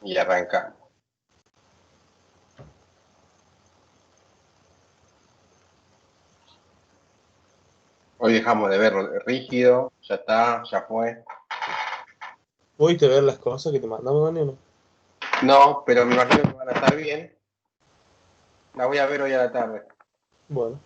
Y arrancamos. Hoy dejamos de ver rígido, ya está, ya fue. ¿Pudiste ver las cosas que te mandamos, Daniel? No, pero me imagino que van a estar bien. La voy a ver hoy a la tarde. Bueno,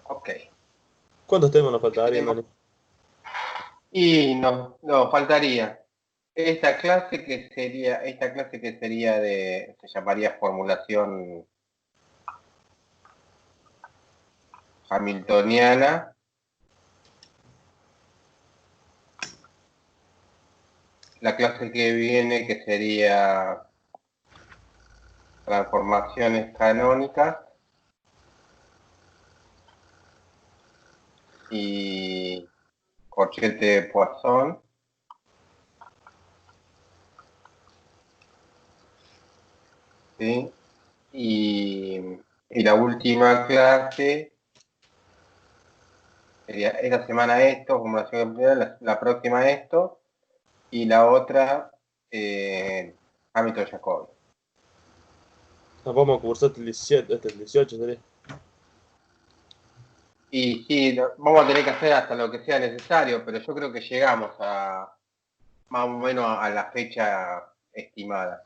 Ok. ¿cuántos temas nos faltarían, Tenemos- Dani? Y no, faltaría. Esta clase que sería se llamaría formulación hamiltoniana. La clase que viene, que sería transformaciones canónicas. Y corchete de Poisson. ¿Sí? Y la última clase sería esta semana esto, formulación embrional, la próxima esto, y la otra, Hamilton-Jacobi. Nos vamos a cursar hasta el 17, hasta el 18 sería. Y sí, vamos a tener que hacer hasta lo que sea necesario, pero yo creo que llegamos a más o menos a la fecha estimada.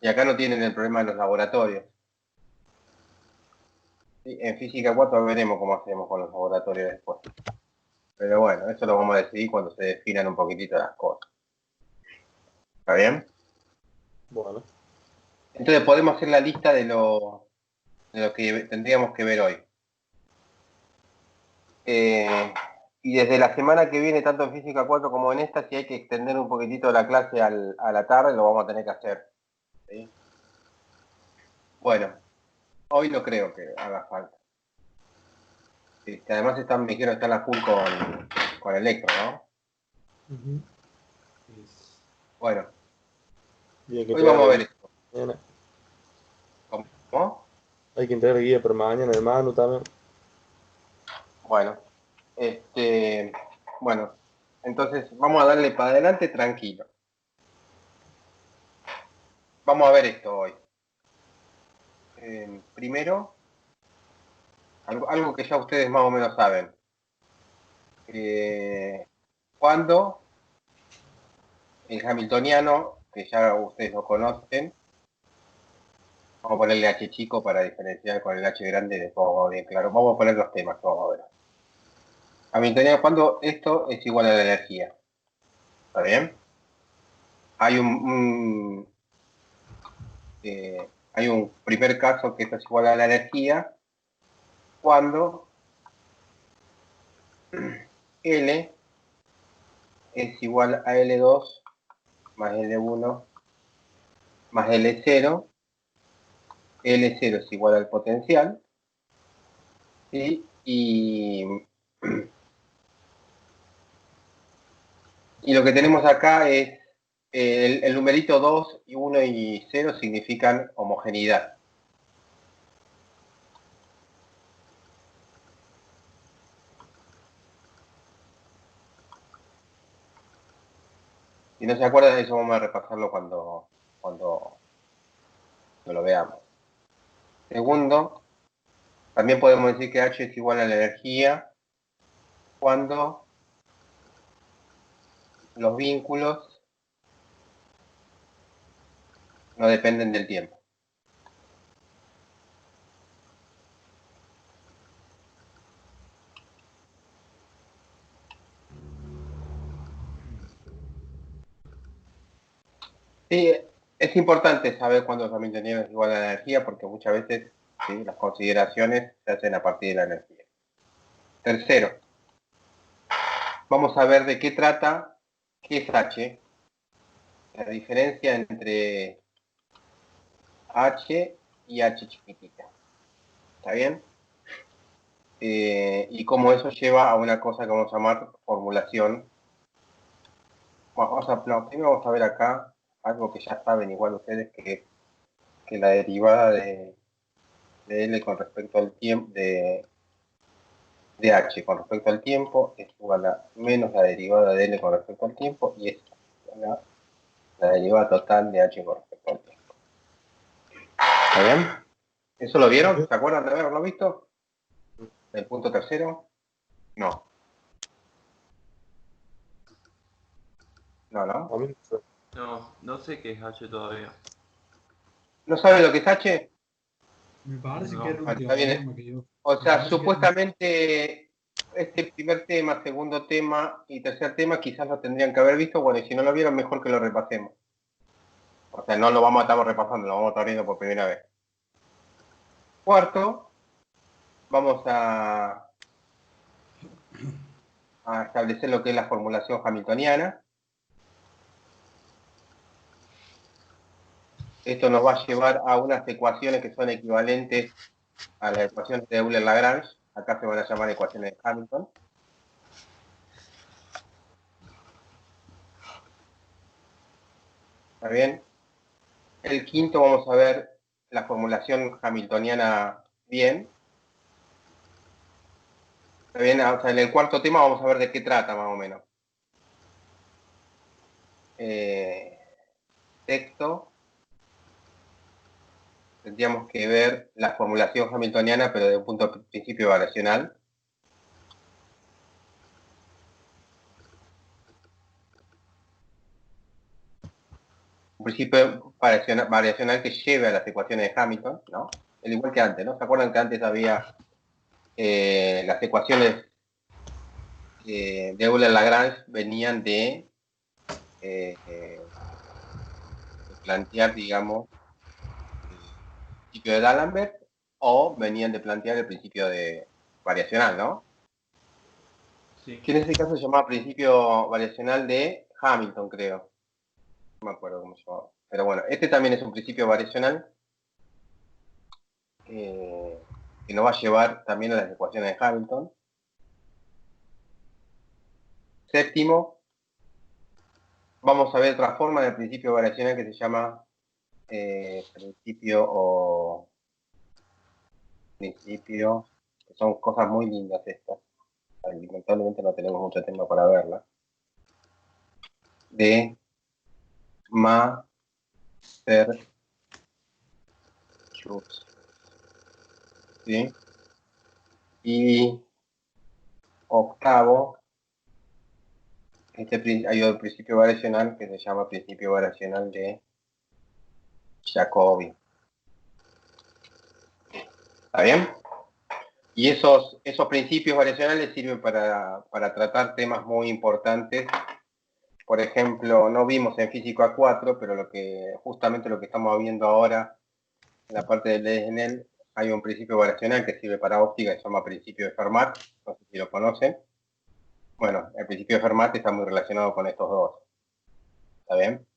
Y acá no tienen el problema de los laboratorios. Sí, en física 4 veremos cómo hacemos con los laboratorios después. Pero bueno, eso lo vamos a decidir cuando se definan un poquitito las cosas. ¿Está bien? Bueno, Entonces podemos hacer la lista de lo que tendríamos que ver hoy. Y desde la semana que viene, tanto en Física 4 como en esta, si hay que extender un poquitito la clase a la tarde, lo vamos a tener que hacer. ¿Sí? Bueno, hoy no creo que haga falta. Además me dijeron que están a full con Electro, ¿no? Bueno, y hay que hoy vamos entregar a la ver guía esto. mañana. ¿Cómo? Hay que entregar la guía para mañana, hermano, también. Bueno, bueno, entonces vamos a darle para adelante tranquilo. Vamos a ver esto hoy. Primero, algo que ya ustedes más o menos saben. Cuando el hamiltoniano, que ya ustedes lo conocen, vamos a ponerle H chico para diferenciar con el H grande de todo bien claro. Vamos a poner los temas, vamos a ver. Hamiltoniano, cuando esto es igual a la energía. ¿Está bien? Hay hay un primer caso que esto es igual a la energía cuando L es igual a L2 más L1 más L0. L0 es igual al potencial. ¿Sí? Y lo que tenemos acá es el numerito 2 y 1 y 0 significan homogeneidad. Si no se acuerdan de eso, vamos a repasarlo cuando lo veamos. Segundo, también podemos decir que H es igual a la energía cuando los vínculos no dependen del tiempo. Sí, es importante saber cuándo el hamiltoniano es igual a la energía porque muchas veces ¿sí? Las consideraciones se hacen a partir de la energía. Tercero, vamos a ver de qué trata, qué es H, la diferencia entre H y H chiquitita. ¿Está bien? Y cómo eso lleva a una cosa que vamos a llamar formulación No, primero vamos a ver acá algo que ya saben igual ustedes, que la derivada de L con respecto al tiempo, de H con respecto al tiempo es igual a menos la derivada de L con respecto al tiempo, y es igual a la derivada total de H con respecto al tiempo. ¿Está bien? ¿Eso lo vieron? ¿Se acuerdan de haberlo visto? ¿Del punto tercero? No. No, ¿no? A mí no sé. No sé qué es H todavía. ¿No saben lo que es H? Me parece No. que era un Bueno, está bien. teorema que yo. O me sea, parece que era supuestamente este primer tema, segundo tema y tercer tema quizás lo tendrían que haber visto. Bueno, y si no lo vieron, mejor que lo repasemos. O sea, no lo vamos a estar repasando, lo vamos a estar viendo por primera vez. Cuarto, vamos a establecer lo que es la formulación hamiltoniana. Esto nos va a llevar a unas ecuaciones que son equivalentes a las ecuaciones de Euler-Lagrange. Acá se van a llamar ecuaciones de Hamilton. ¿Está bien? El quinto vamos a ver la formulación hamiltoniana bien. ¿Está bien? O sea, en el cuarto tema vamos a ver de qué trata más o menos. Sexto, tendríamos que ver la formulación hamiltoniana, pero desde un punto de principio variacional. Un principio variacional que lleve a las ecuaciones de Hamilton, ¿no? El igual que antes, ¿no? ¿Se acuerdan que antes había las ecuaciones de Euler-Lagrange venían de plantear, digamos, el principio de D'Alembert, o venían de plantear el principio de variacional, ¿no? Sí. Que en ese caso se llamaba principio variacional de Hamilton, creo. No me acuerdo cómo se llamaba. Pero bueno, este también es un principio variacional que nos va a llevar también a las ecuaciones de Hamilton. Séptimo, vamos a ver otra forma del principio variacional que se llama principio, que son cosas muy lindas estas. Lamentablemente no tenemos mucho tiempo para verla. De Master-Schutz. ¿Sí? Y octavo, hay otro principio variacional que se llama principio variacional de Jacobi. ¿Está bien? Y esos principios variacionales sirven para tratar temas muy importantes. Por ejemplo, no vimos en física 4, pero justamente lo que estamos viendo ahora en la parte del Snell, hay un principio variacional que sirve para óptica que se llama principio de Fermat. No sé si lo conocen. Bueno, el principio de Fermat está muy relacionado con estos dos. ¿Está bien?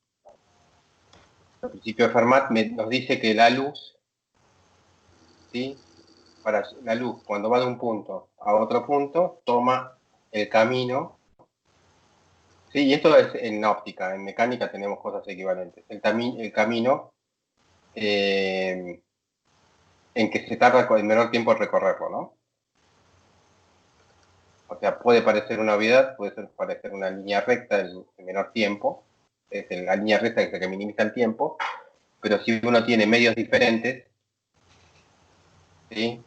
El principio de Fermat nos dice que la luz, ¿sí? Para la luz, cuando va de un punto a otro punto, toma el camino. Sí, y esto es en óptica. En mecánica tenemos cosas equivalentes. El camino en que se tarda el menor tiempo en recorrerlo, ¿no? O sea, puede parecer una obviedad, puede parecer una línea recta el menor tiempo, es la línea recta que minimiza el tiempo, pero si uno tiene medios diferentes, ¿sí?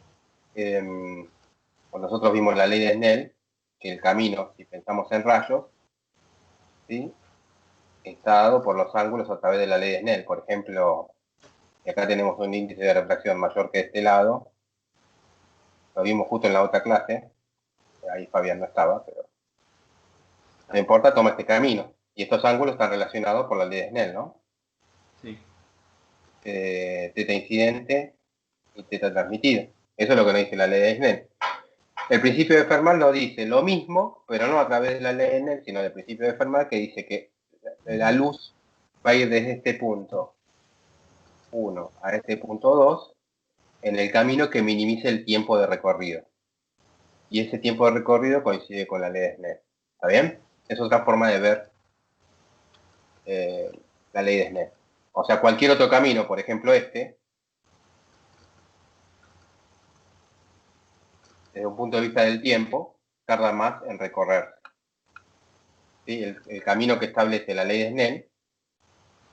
Pues nosotros vimos la ley de Snell, que el camino, si pensamos en rayos, ¿sí? Está dado por los ángulos a través de la ley de Snell. Por ejemplo, acá tenemos un índice de refracción mayor que este lado, lo vimos justo en la otra clase, ahí Fabián no estaba, pero no importa, toma este camino. Y estos ángulos están relacionados por la ley de Snell, ¿no? Sí. Teta incidente y teta transmitido. Eso es lo que nos dice la ley de Snell. El principio de Fermat nos dice lo mismo, pero no a través de la ley de Snell, sino del principio de Fermat, que dice que la luz va a ir desde este punto 1 a este punto 2 en el camino que minimice el tiempo de recorrido. Y ese tiempo de recorrido coincide con la ley de Snell. ¿Está bien? Es otra forma de ver la ley de Snell. O sea, cualquier otro camino, por ejemplo este, desde un punto de vista del tiempo, tarda más en recorrer. ¿Sí? El camino que establece la ley de Snell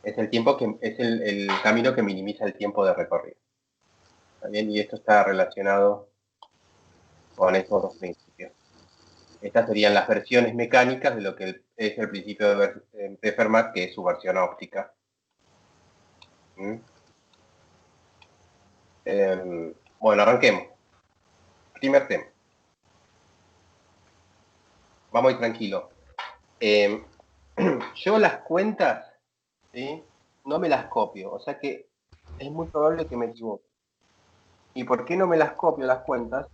es el camino que minimiza el tiempo de recorrido. ¿Está bien? Y esto está relacionado con estos dos principios. Estas serían las versiones mecánicas de lo que es el principio de Fermat, que es su versión óptica. Bueno, arranquemos. Primer tema. Vamos a ir tranquilo. Yo las cuentas, ¿sí?, no me las copio, o sea que es muy probable que me equivoque. ¿Y por qué no me las copio las cuentas?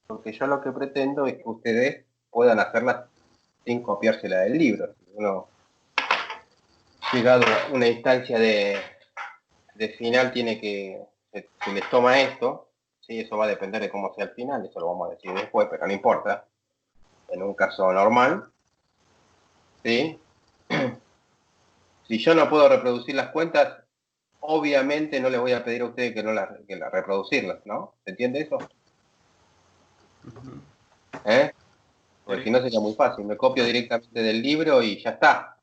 Porque yo lo que pretendo es que ustedes puedan hacerlas sin copiársela del libro. Si uno, llegado a una instancia de final, tiene que, se les toma esto, ¿sí? Eso va a depender de cómo sea el final, eso lo vamos a decir después, pero no importa. En un caso normal, ¿sí? Si yo no puedo reproducir las cuentas, obviamente no les voy a pedir a ustedes que las reproducirlas, ¿no? ¿Se entiende eso? Porque si no sería muy fácil, me copio directamente del libro y ya está.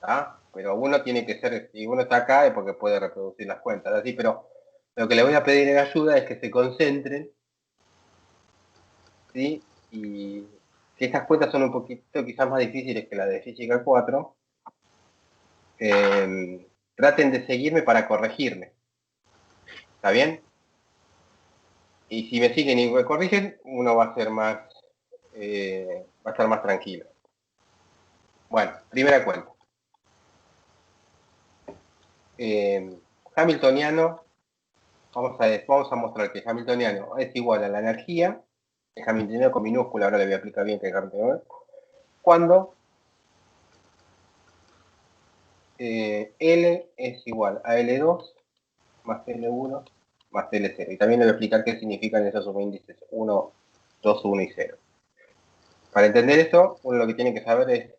¿Ah? Pero uno tiene que ser, si uno está acá es porque puede reproducir las cuentas, así, pero lo que les voy a pedir en ayuda es que se concentren, ¿sí? Y si estas cuentas son un poquito quizás más difíciles que la de Física 4, traten de seguirme para corregirme. ¿Está bien? Y si me siguen y me corrigen, uno va a ser más, va a estar más tranquilo. Bueno, primera cuenta. Hamiltoniano, vamos a mostrar que Hamiltoniano es igual a la energía, el Hamiltoniano con minúscula, ahora le voy a explicar bien que es Hamiltoniano, cuando L es igual a L2 más L1 más L0. Y también le voy a explicar qué significan esos subíndices 1, 2, 1 y 0. Para entender esto, uno lo que tiene que saber es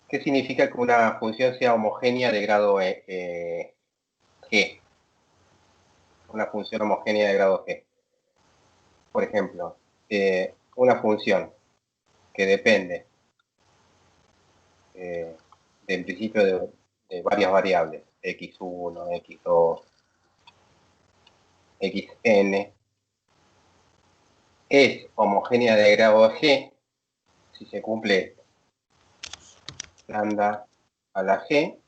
qué significa que una función sea homogénea de grado G. Una función homogénea de grado G. Por ejemplo, una función que depende del principio de varias variables, x1, x2, xn, es homogénea de grado G si se cumple esto. Lambda a la G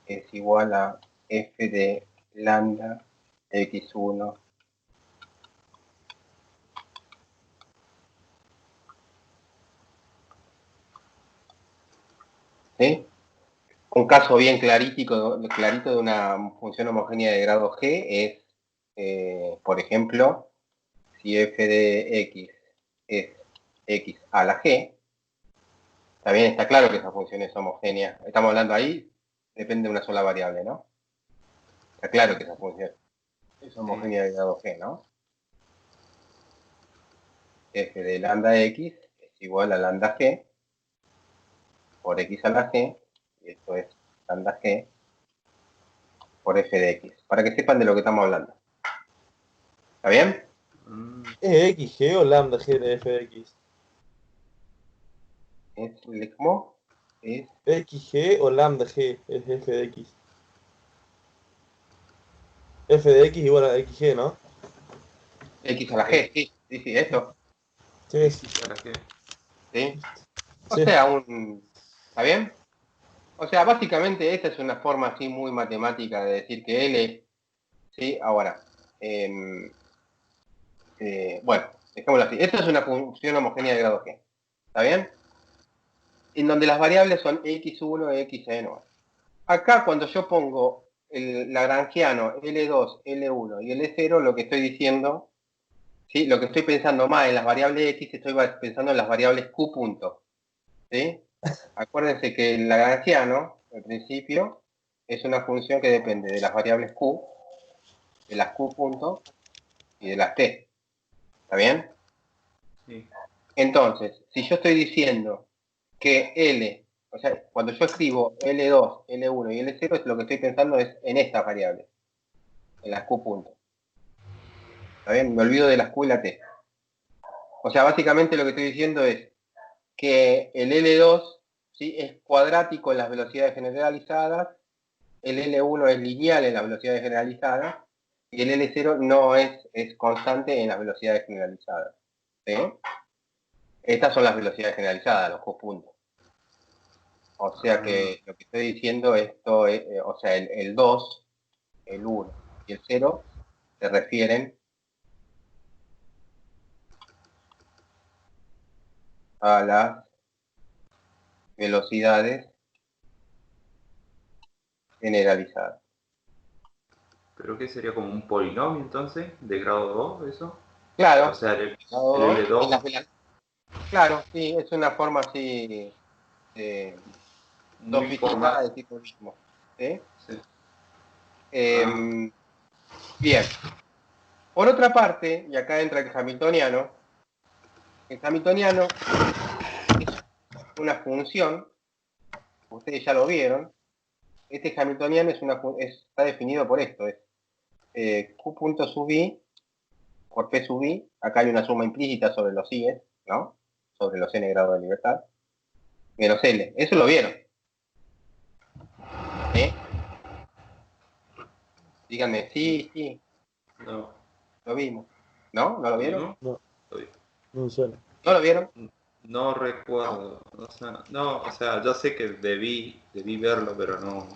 es igual a f de lambda x1 ¿sí? Un caso bien clarito de una función homogénea de grado G es, por ejemplo, si f de x es x a la G, también está claro que esa función es homogénea. Estamos hablando ahí, depende de una sola variable, ¿no? Está claro que esa función es homogénea de grado G, ¿no? F de lambda x es igual a lambda G por x a la G, y esto es lambda G por f de x, para que sepan de lo que estamos hablando. ¿Está bien? ¿Es XG o lambda G de f de x? ¿Cómo? Es ¿XG o lambda G es f de x? F de x igual a XG, ¿no? x a la G, sí, esto. Sí, X a la G. ¿Sí? O sí. sea, ¿está bien? O sea, básicamente esta es una forma así muy matemática de decir que L, ¿sí? Ahora, bueno, dejémoslo así. Esta es una función homogénea de grado G. ¿Está bien? En donde las variables son x1 y xn. Acá cuando yo pongo el lagrangiano L2, L1 y L0, lo que estoy diciendo, ¿sí? Lo que estoy pensando más en las variables x, estoy pensando en las variables q punto. ¿Sí? Acuérdense que el lagrangiano, al principio, es una función que depende de las variables q, de las q puntos y de las t. ¿Está bien? Sí. Entonces, si yo estoy diciendo que L O sea, cuando yo escribo L2, L1 y L0, es lo que estoy pensando es en estas variables, en las Q puntos. ¿Está bien? Me olvido de las Q y la T. O sea, básicamente lo que estoy diciendo es que el L2, ¿sí?, es cuadrático en las velocidades generalizadas, el L1 es lineal en las velocidades generalizadas, y el L0 no es constante en las velocidades generalizadas. ¿Sí? Estas son las velocidades generalizadas, los Q puntos. O sea que lo que estoy diciendo, esto es, o sea, el 2, el 1 y el 0 se refieren a las velocidades generalizadas. ¿Pero qué sería como un polinomio entonces? ¿De grado 2 eso? Claro, O sea, el en L2. las claro, sí, es una forma así Muy sofisticada formal. de decir lo mismo. ¿Sí? Sí. Bien. Por otra parte, y acá entra el hamiltoniano es una función, ustedes ya lo vieron, este hamiltoniano está definido por esto, es Q punto sub i por P sub i, acá hay una suma implícita sobre los i's, ¿no? Sobre los n grados de libertad, menos L, eso lo vieron. ¿Eh? Díganme, sí, No. lo vimos. ¿No? ¿No lo ¿Lo vieron? vimos? No, Lo vi. no me suena. ¿No lo vieron? No recuerdo. O sea, yo sé que debí verlo, pero no.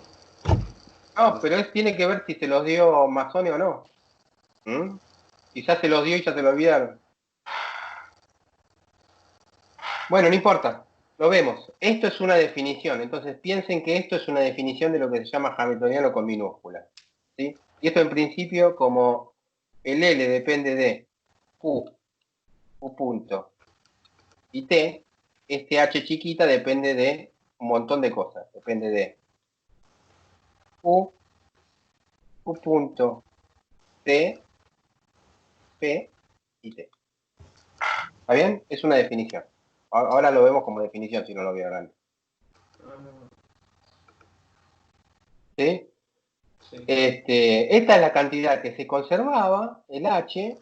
No, pero tiene que ver si se los dio Mazzone o no. ¿Mm? Quizás se los dio y ya se lo olvidaron. Bueno, no importa. Lo vemos. Esto es una definición. Entonces piensen que esto es una definición de lo que se llama hamiltoniano con minúsculas. ¿Sí? Y esto en principio, como el L depende de Q punto, y T, este H chiquita depende de un montón de cosas. Depende de Q punto, T, P y T. ¿Está bien? Es una definición. Ahora lo vemos como definición, si no lo vieron antes. ¿Sí? Sí. Esta es la cantidad que se conservaba, el H,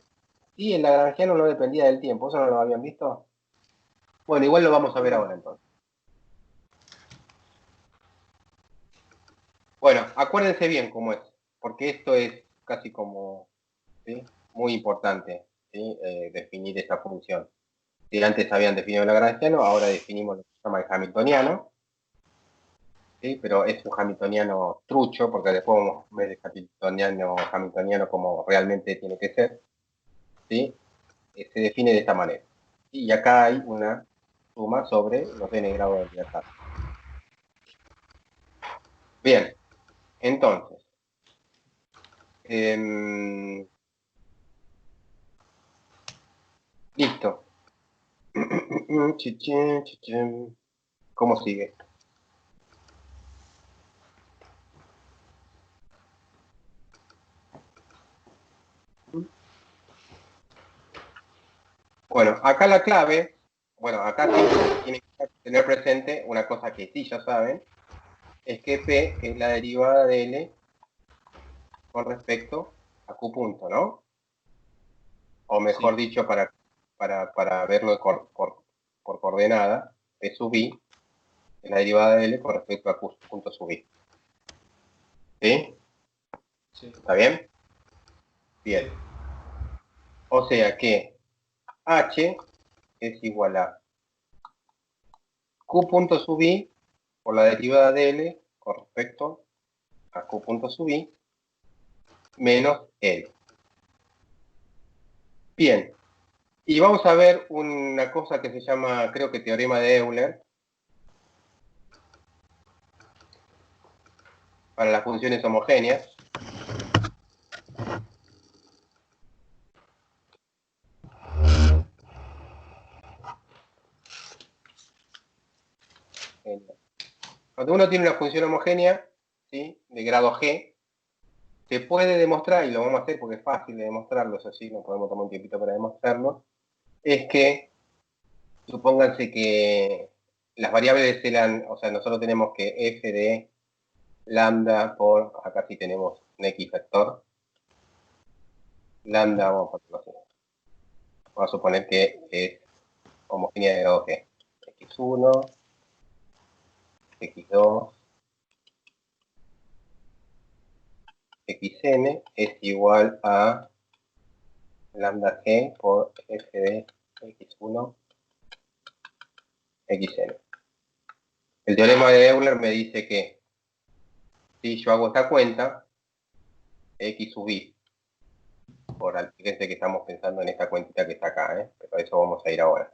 y el lagrangiano no dependía del tiempo. ¿Eso no lo habían visto? Bueno, igual lo vamos a ver ahora entonces. Bueno, acuérdense bien cómo es, porque esto es casi como, ¿sí?, muy importante, ¿sí?, definir esta función. Si antes habían definido el lagrangiano, ahora definimos lo que se llama el hamiltoniano, ¿sí? Pero es un hamiltoniano trucho, porque después vamos a ver el hamiltoniano como realmente tiene que ser, ¿sí? Se define de esta manera. Y acá hay una suma sobre los n grados de libertad. Bien, entonces, listo. ¿Cómo sigue? Bueno, acá la clave, bueno, acá tienen que tener presente una cosa que sí ya saben, es que P es la derivada de L con respecto a Q punto, ¿no? O mejor Sí. dicho, para verlo por coordenada, P sub i es la derivada de L con respecto a Q punto sub i. ¿Sí? Sí. ¿Está bien? Bien. Sí. O sea que H es igual a Q punto sub i por la derivada de L con respecto a Q punto sub i menos L. Bien. Y vamos a ver una cosa que se llama, creo que teorema de Euler, para las funciones homogéneas. Cuando uno tiene una función homogénea, ¿sí?, de grado G, se puede demostrar, y lo vamos a hacer porque es fácil de demostrarlo, eso sí, no podemos tomar un tiempito para demostrarlo, es que, supónganse que las variables eran, o sea, nosotros tenemos que f de lambda por, acá sí tenemos un x vector, lambda, vamos a ponerlo así. Vamos a suponer que es homogénea de grado g. x1, x2, xn es igual a lambda g por f de x1, xn. El teorema de Euler me dice que si yo hago esta cuenta, x sub i, fíjense que estamos pensando en esta cuentita que está acá, pero a eso vamos a ir ahora.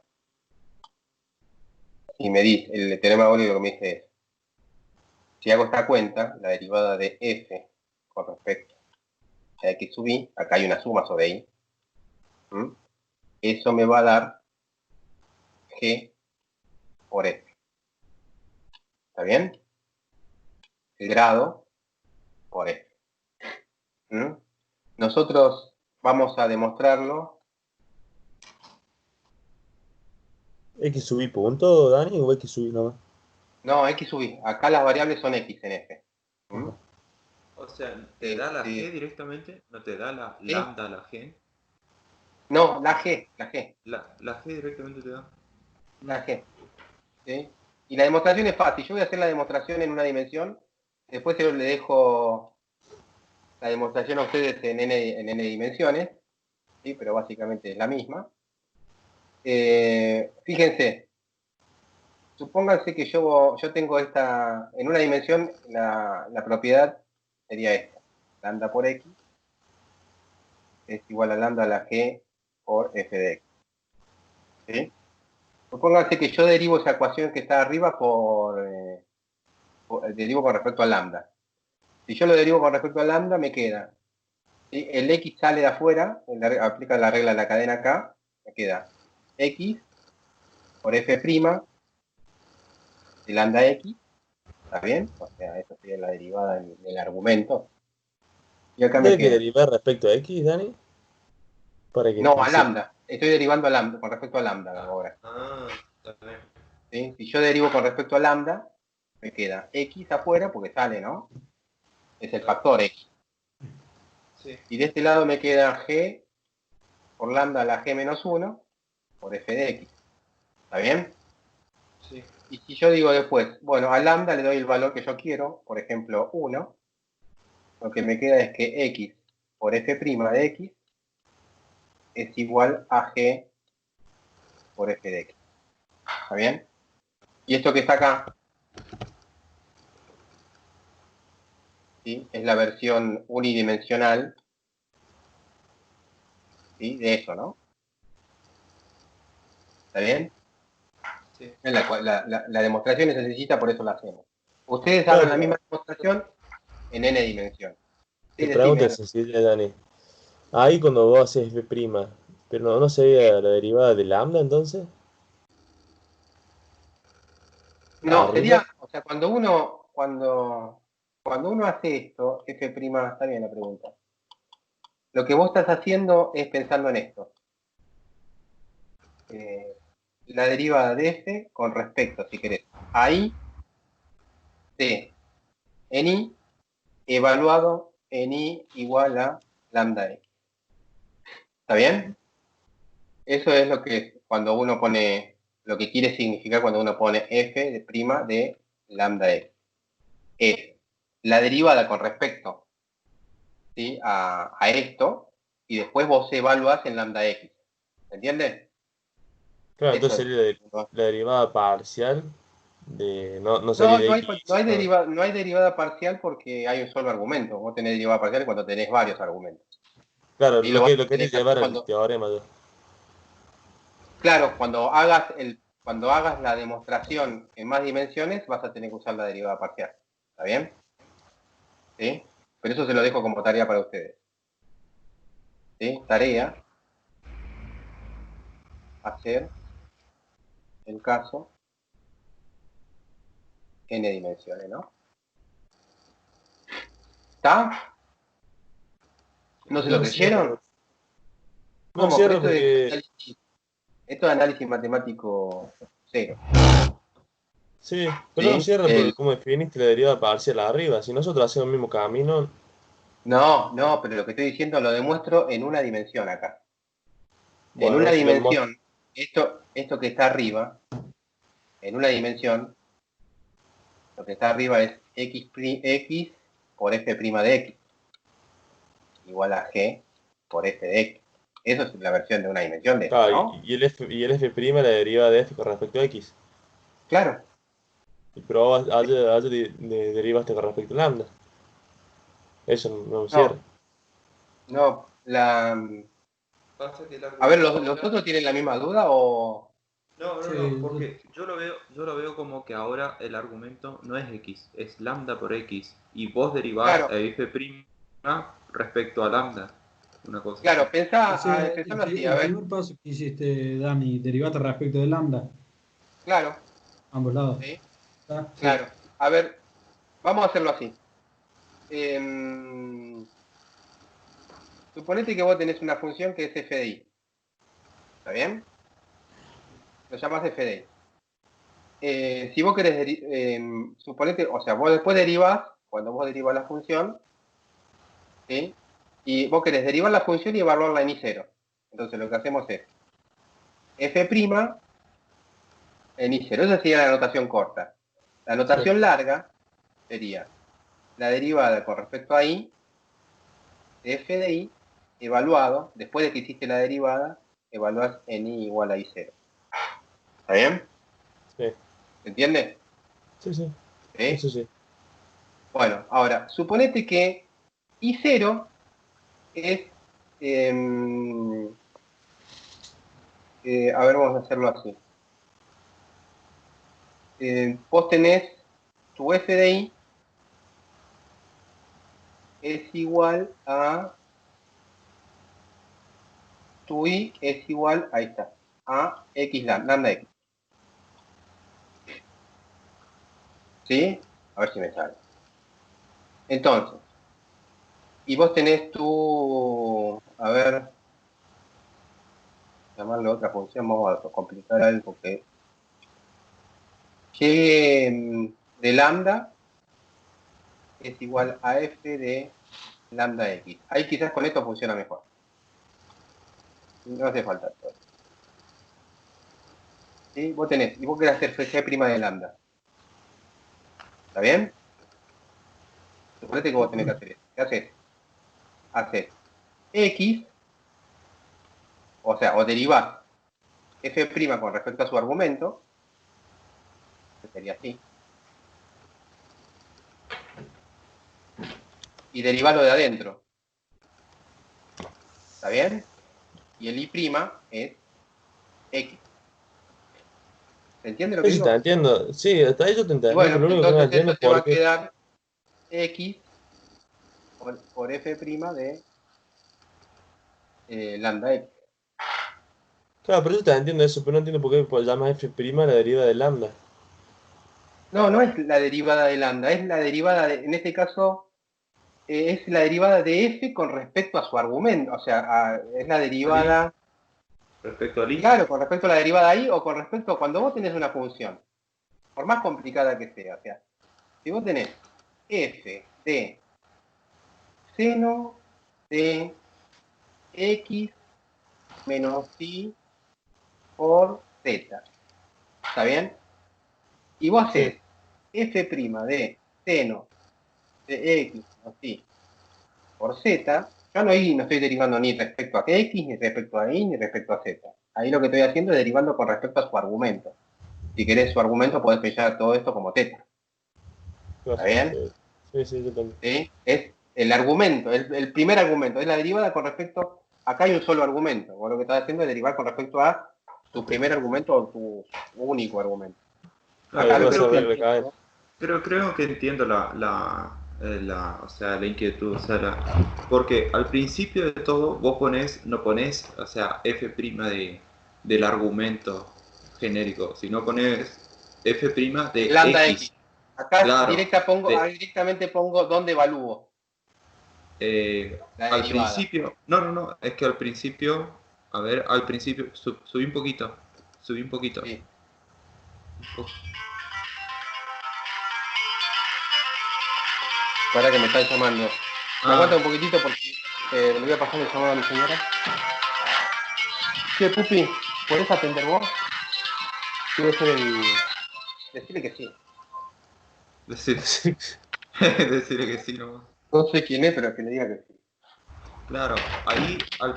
Y me dice, el teorema de Euler lo que me dice es, si hago esta cuenta, la derivada de f con respecto a x sub i, acá hay una suma sobre i, eso me va a dar g por f. ¿Está bien? El grado por f. Nosotros vamos a demostrarlo. ¿X sub i punto, Dani, o X sub i nomás? No, x sub i. Acá las variables son x en f. O sea, ¿te da la g directamente? ¿No te da la lambda la g? No, la g. La g directamente te da. La g. ¿Sí? Y la demostración es fácil. Yo voy a hacer la demostración en una dimensión. Después le dejo la demostración a ustedes en n dimensiones. ¿Sí? Pero básicamente es la misma. Fíjense. Supónganse que yo tengo esta, en una dimensión, la propiedad sería esta. Lambda por x es igual a lambda a la g por f de x. ¿Sí? Supónganse que yo derivo esa ecuación que está arriba derivo con respecto a lambda. Si yo lo derivo con respecto a lambda, me queda, ¿sí? El x sale de afuera, aplica la regla de la cadena acá, me queda x por f' de lambda x, ¿está bien? O sea, esa sería la derivada del argumento. Y acá me ¿Tiene que queda. derivar respecto a X, Dani? Para que No, a lambda. Estoy derivando a lambda, con respecto a lambda ahora. Está bien. ¿Sí? Si yo derivo con respecto a lambda, me queda x afuera, porque sale, ¿no? Es el factor x. Sí. Y de este lado me queda g por lambda a la g menos 1 por f de x. ¿Está bien? Sí. Y si yo digo después, bueno, a lambda le doy el valor que yo quiero, por ejemplo, 1, lo que me queda es que x por f' de x es igual a g por f de x. ¿Está bien? Y esto que está acá, ¿sí? Es la versión unidimensional, ¿sí? De eso, ¿no? ¿Está bien? Sí. La demostración es sencillita, por eso la hacemos. Ustedes Claro, hagan la misma demostración en n dimensión. Sí, mi pregunta decime. es sencilla, Dani. Ahí cuando vos haces f', pero no sería la derivada de lambda entonces, No, arriba. sería, o sea, cuando uno hace esto, f', está bien la pregunta. Lo que vos estás haciendo es pensando en esto. La derivada de f con respecto, si querés, a i de en i evaluado en i igual a lambda x. ¿Está bien? Eso es lo que cuando uno pone, lo que quiere significar cuando uno pone f de prima de lambda x. Es la derivada con respecto, ¿sí? a esto, y después vos evaluás en lambda x. ¿Se entiende? Claro, Eso entonces es. sería la derivada parcial de. No sería No, de no hay, X, no hay sino. no hay derivada parcial porque hay un solo argumento. Vos tenés derivada parcial cuando tenés varios argumentos. Claro, Y lo vas lo a tener querés que hacer llevar al cuando, teorema yo. claro, cuando hagas la demostración en más dimensiones, vas a tener que usar la derivada parcial. ¿Está bien? ¿Sí? Pero eso se lo dejo como tarea para ustedes. ¿Sí? Tarea. Hacer el caso n dimensiones, ¿no? ¿Está? ¿No se lo No creyeron? cierro. No ¿Cómo? Pero cierro porque. esto es análisis matemático cero. Sí, pero no ¿sí? cierra porque como definiste la derivada parcial arriba. Si nosotros hacemos el mismo camino, No, pero lo que estoy diciendo lo demuestro en una dimensión acá. En bueno, una eso dimensión, esto que está arriba, en una dimensión, lo que está arriba es x por f' de x, igual a g por f de x. Eso es la versión de una dimensión de esto, claro, ¿no? y el f' la derivada de f con respecto a x. Claro. Pero vos allá derivaste con respecto a lambda. Eso no cierra. No, no, Pasa que el a ver, argumento ¿los ahora... otros tienen la misma duda o...? No, porque yo lo veo como que ahora el argumento no es x, es lambda por x. Y vos derivás Claro, a f' respecto a lambda. Una cosa así. claro, O sea, pensalo así, a el ver, primer paso que hiciste, Dani, derivate respecto de lambda, claro, ambos lados. ¿sí? ¿Está? Sí. Claro. A ver, vamos a hacerlo así. Em, Suponete que vos tenés una función que es f de i. ¿Está bien? Lo llamas f de i. Si vos querés, suponete, o sea, vos después derivás, cuando vos derivas la función, ¿sí? Y vos querés derivar la función y evaluarla en i0. Entonces lo que hacemos es f' en i0. Esa sería la notación corta. La notación larga sería la derivada con respecto a i de f de i evaluado, después de que hiciste la derivada, evaluás en i igual a i0. ¿Está bien? Sí, ¿Se entiende? sí, sí. ¿Sí? Eso sí. Bueno, ahora, suponete que i0 es... em, a ver, vamos a hacerlo así. Vos tenés tu f de i es igual a... Tu i es igual, ahí está, a x lambda x. ¿Sí? A ver si me sale. Entonces, y vos tenés tu... A ver, llamarle otra función, vamos a complicar algo que... G de lambda es igual a f de lambda x. Ahí quizás con esto funciona mejor. No hace falta. ¿Sí? Vos tenés, y vos querés hacer g' de lambda. ¿Está bien? Suponete que vos tenés que hacer esto. ¿Qué haces? Haces x, o sea, o derivás f' con respecto a su argumento, que sería así, y derivalo de adentro. ¿Está bien? Y el i' es x. ¿Se entiende lo que Eso te digo? entiendo. Sí, hasta ahí yo te Y entiendo, pero bueno, lo único que no entonces entiendo eso es te va por a qué. quedar x por f' de lambda x. Claro, pero yo te entiendo eso, pero no entiendo por qué llamas f' la deriva de lambda. No, no es la derivada de lambda, es la derivada de, en este caso, es la derivada de f con respecto a su argumento. O sea, es la ¿Ali? derivada, Respecto al i. claro, con respecto a la derivada ahí o con respecto a cuando vos tenés una función, por más complicada que sea. O sea, si vos tenés f de seno de x menos y por z. ¿Está bien? Y vos Sí. haces f' de seno de x menos y por z. Yo no, no estoy derivando ni respecto a x, ni respecto a y, ni respecto a z. Ahí lo que estoy haciendo es derivando con respecto a su argumento. Si querés su argumento, podés pensar todo esto como teta. ¿Está bien? Sí, sí, sí, yo también. ¿Sí? Es el argumento, el primer argumento. Es la derivada con respecto... Acá hay un solo argumento. Vos lo que estás haciendo es derivar con respecto a tu primer argumento o tu único argumento. Claro, Acá que lo Claro, que vas no a pero, ver estoy la cadena. haciendo... pero creo que entiendo o sea, la inquietud. O sea, porque al principio de todo vos no ponés, o sea, f' del argumento genérico, sino ponés f' de Lambda x. X. Acá Claro, de, directamente pongo dónde evalúo la al derivada. principio, no, es que al principio, a ver, al principio, subí un poquito, Sí. Para que me están llamando. Me Ah. aguanta un poquitito porque le voy a pasar el llamado a mi señora. Che, Pupi, ¿podés atender vos? Quiero ser el... Decirle que sí. Decirle que sí, no. No sé quién es, pero que le diga que sí. Claro, ahí al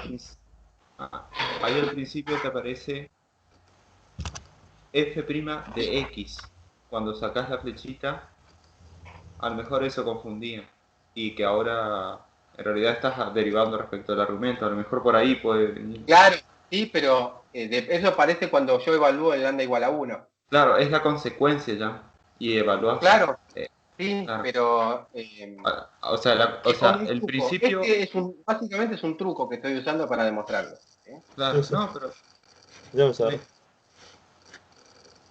principio te aparece f' de x. Cuando sacás la flechita, a lo mejor eso confundía. Y que ahora en realidad estás derivando respecto al argumento. A lo mejor por ahí puede venir. Claro, sí, pero eso aparece cuando yo evalúo el lambda igual a 1. Claro, es la consecuencia ya. Y evaluás. Claro, sí, Claro. pero... O sea, es como un el truco. principio. Básicamente es un truco que estoy usando para demostrarlo. Claro, Sí. no, pero. Ya me Está sabe. bien,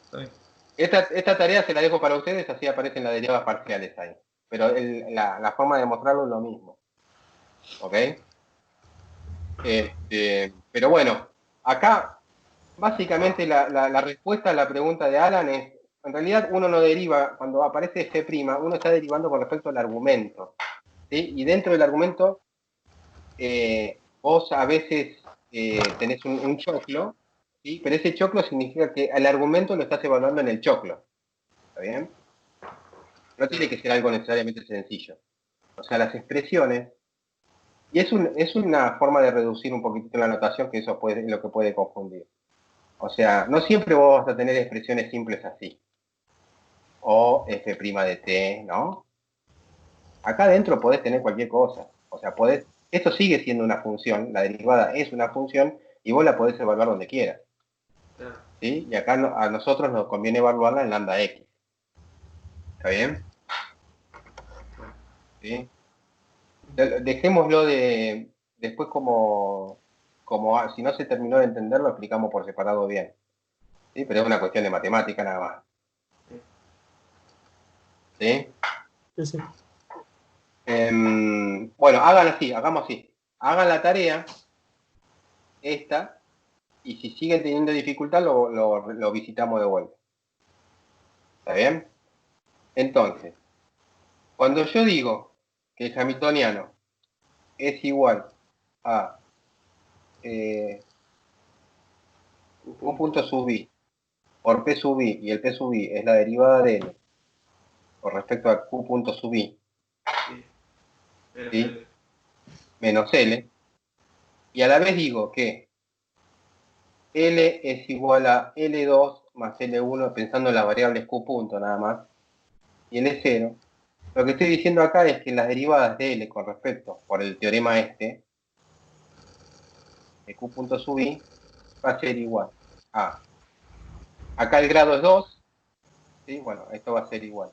está bien. Esta tarea se la dejo para ustedes, así aparecen las derivas parciales ahí. Pero la forma de demostrarlo es lo mismo. ¿Ok? Pero bueno, acá básicamente la respuesta a la pregunta de Alan es, en realidad uno no deriva, cuando aparece F', uno está derivando con respecto al argumento. ¿Sí? Y dentro del argumento, vos a veces tenés un choclo, ¿sí? Pero ese choclo significa que al argumento lo estás evaluando en el choclo. ¿Está bien? No tiene que ser algo necesariamente sencillo. O sea, las expresiones, y es una forma de reducir un poquitito la notación, que eso es lo que puede confundir. O sea, no siempre vos vas a tener expresiones simples así. O f' de t, ¿no? Acá adentro podés tener cualquier cosa. O sea, esto sigue siendo una función, la derivada es una función, y vos la podés evaluar donde quieras. ¿Sí? Y acá a nosotros nos conviene evaluarla en lambda x. ¿Está bien? ¿Sí? Dejémoslo después como si no se terminó de entenderlo, explicamos por separado bien. ¿Sí? Pero es una cuestión de matemática nada más. ¿Sí? Sí. Bueno, hagamos así. Hagan la tarea, esta, y si siguen teniendo dificultad, lo visitamos de vuelta. ¿Está bien? Entonces, cuando yo digo que el hamiltoniano es igual a Q punto sub i por P sub i, y el P sub i es la derivada de L con respecto a Q punto sub i, ¿sí? Menos L, y a la vez digo que L es igual a L2 más L1, pensando en las variables Q punto nada más, y L0. Lo que estoy diciendo acá es que las derivadas de L con respecto, por el teorema de Q punto sub i, va a ser igual a, acá el grado es 2, ¿sí? Bueno, esto va a ser igual.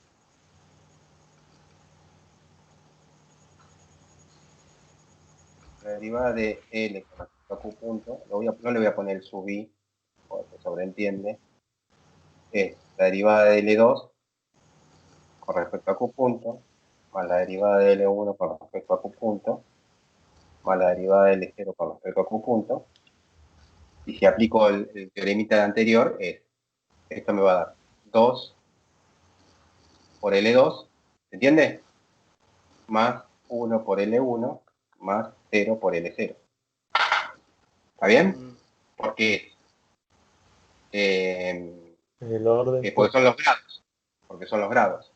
La derivada de L con respecto a Q punto, no le voy a poner el sub i, porque se sobreentiende, es la derivada de L2 con respecto a Q punto, más la derivada de L1 con respecto a Q punto, más la derivada de L0 con respecto a Q punto, y si aplico el teoremita anterior, esto me va a dar 2 por L2, ¿se entiende? Más 1 por L1, más 0 por L0. ¿Está bien? Porque El orden. porque son los grados. Porque son los grados.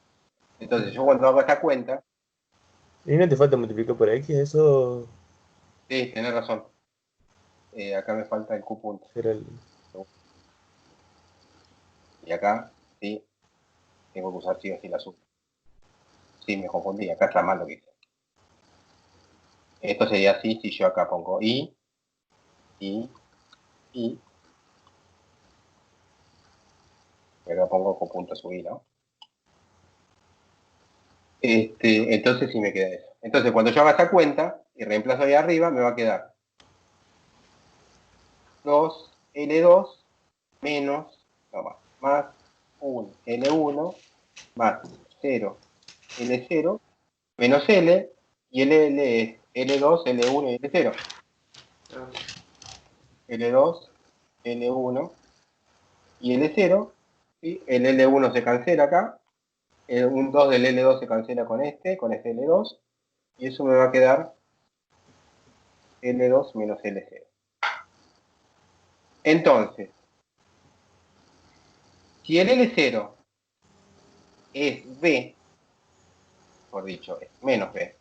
Entonces, yo cuando hago esta cuenta, ¿Y no te falta multiplicar por X? Eso sí, tenés razón. Acá me falta el Q punto. será el... Y acá, sí, tengo que usar sí o sí la suma. Sí, me confundí. Acá está mal lo que hice. Esto sería así si yo acá pongo I. Y acá pongo Q punto sub I, ¿no? Entonces sí me queda eso. Entonces, cuando yo haga esta cuenta y reemplazo ahí arriba, me va a quedar 2L2 menos, no más 1 L1 más 0 L0 menos L, y el L es L2, L1 y L0. L2, L1 y L0, ¿sí? El L1 se cancela acá, un 2 del L2 se cancela con este L2, y eso me va a quedar L2 menos L0. Entonces, si el L0 es B, por dicho, es menos B,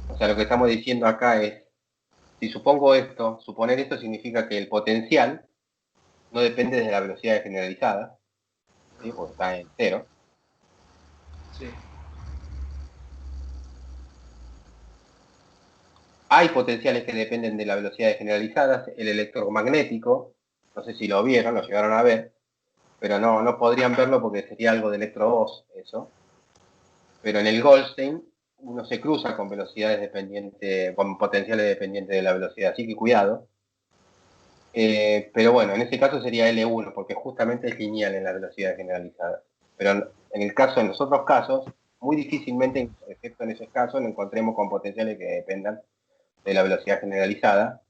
o sea, lo que estamos diciendo acá es, si supongo esto, suponer esto significa que el potencial no depende de la velocidad generalizada, ¿sí? Porque está en 0. Sí. Hay potenciales que dependen de la velocidad generalizada, el electromagnético, no sé si lo vieron, lo llegaron a ver, pero no podrían verlo porque sería algo de electro 2, eso. Pero en el Goldstein uno se cruza con velocidades dependientes, con potenciales dependientes de la velocidad, así que cuidado. Pero bueno, en este caso sería L1, porque justamente es lineal en la velocidad generalizada. Pero en los otros casos, muy difícilmente, excepto en esos casos, nos encontremos con potenciales que dependan de la velocidad generalizada.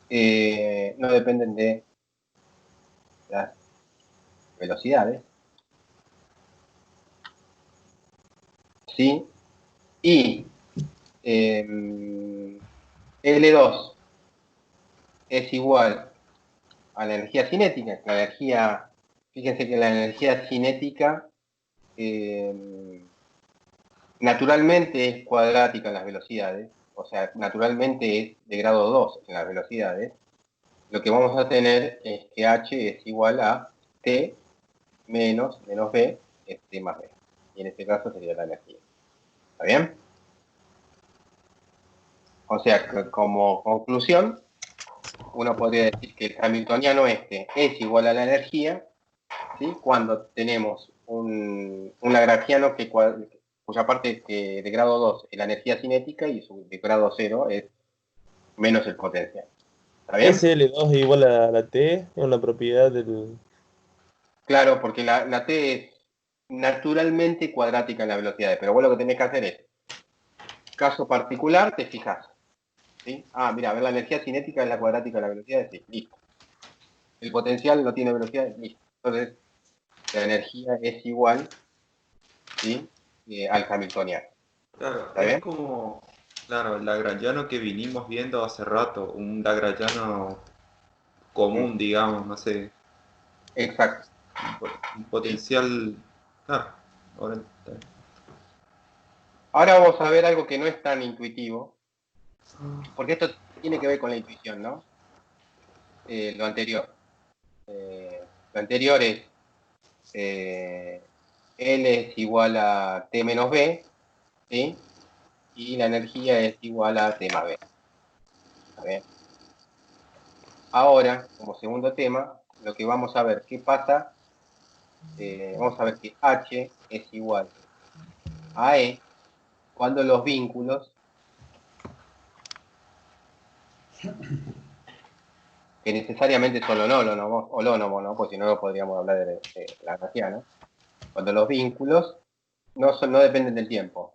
No dependen de las velocidades. ¿Sí? Y L2 es igual a la energía cinética. Fíjense que la energía cinética naturalmente es cuadrática en las velocidades, o sea, naturalmente es de grado 2 en las velocidades. Lo que vamos a tener es que h es igual a t menos b es t más b. Y en este caso sería la energía. ¿Está bien? O sea, que como conclusión, uno podría decir que el hamiltoniano este es igual a la energía, ¿sí? Cuando tenemos un lagrangiano cuya parte de grado 2 es la energía cinética y su de grado 0 es menos el potencial. ¿Está bien? SL2 es igual a la T, es una propiedad del... Claro, porque la T es naturalmente cuadrática en las velocidades, pero vos lo que tenés que hacer es, caso particular, te fijas. ¿Sí? Ah, mira, a ver, la energía cinética es la cuadrática de la velocidad, sí, listo. El potencial no tiene velocidad, listo. Entonces, la energía es igual, ¿sí? Al hamiltoniano. Claro, ¿Está es bien? como, claro, el lagrangiano que vinimos viendo hace rato, un lagrangiano Mm, común, digamos, no sé, exacto. un Sí. potencial, claro, ahora está bien. Ahora vamos a ver algo que no es tan intuitivo, porque esto tiene que ver con la intuición, ¿no? Lo anterior. Lo anterior es L es igual a T menos B, ¿sí? Y la energía es igual a T más B. ¿Está bien? Ahora, como segundo tema, lo que vamos a ver qué pasa, vamos a ver que H es igual a E cuando los vínculos, que necesariamente son holónomos, ¿no? Porque si no, no podríamos hablar de la energía, ¿no? Cuando los vínculos no dependen del tiempo.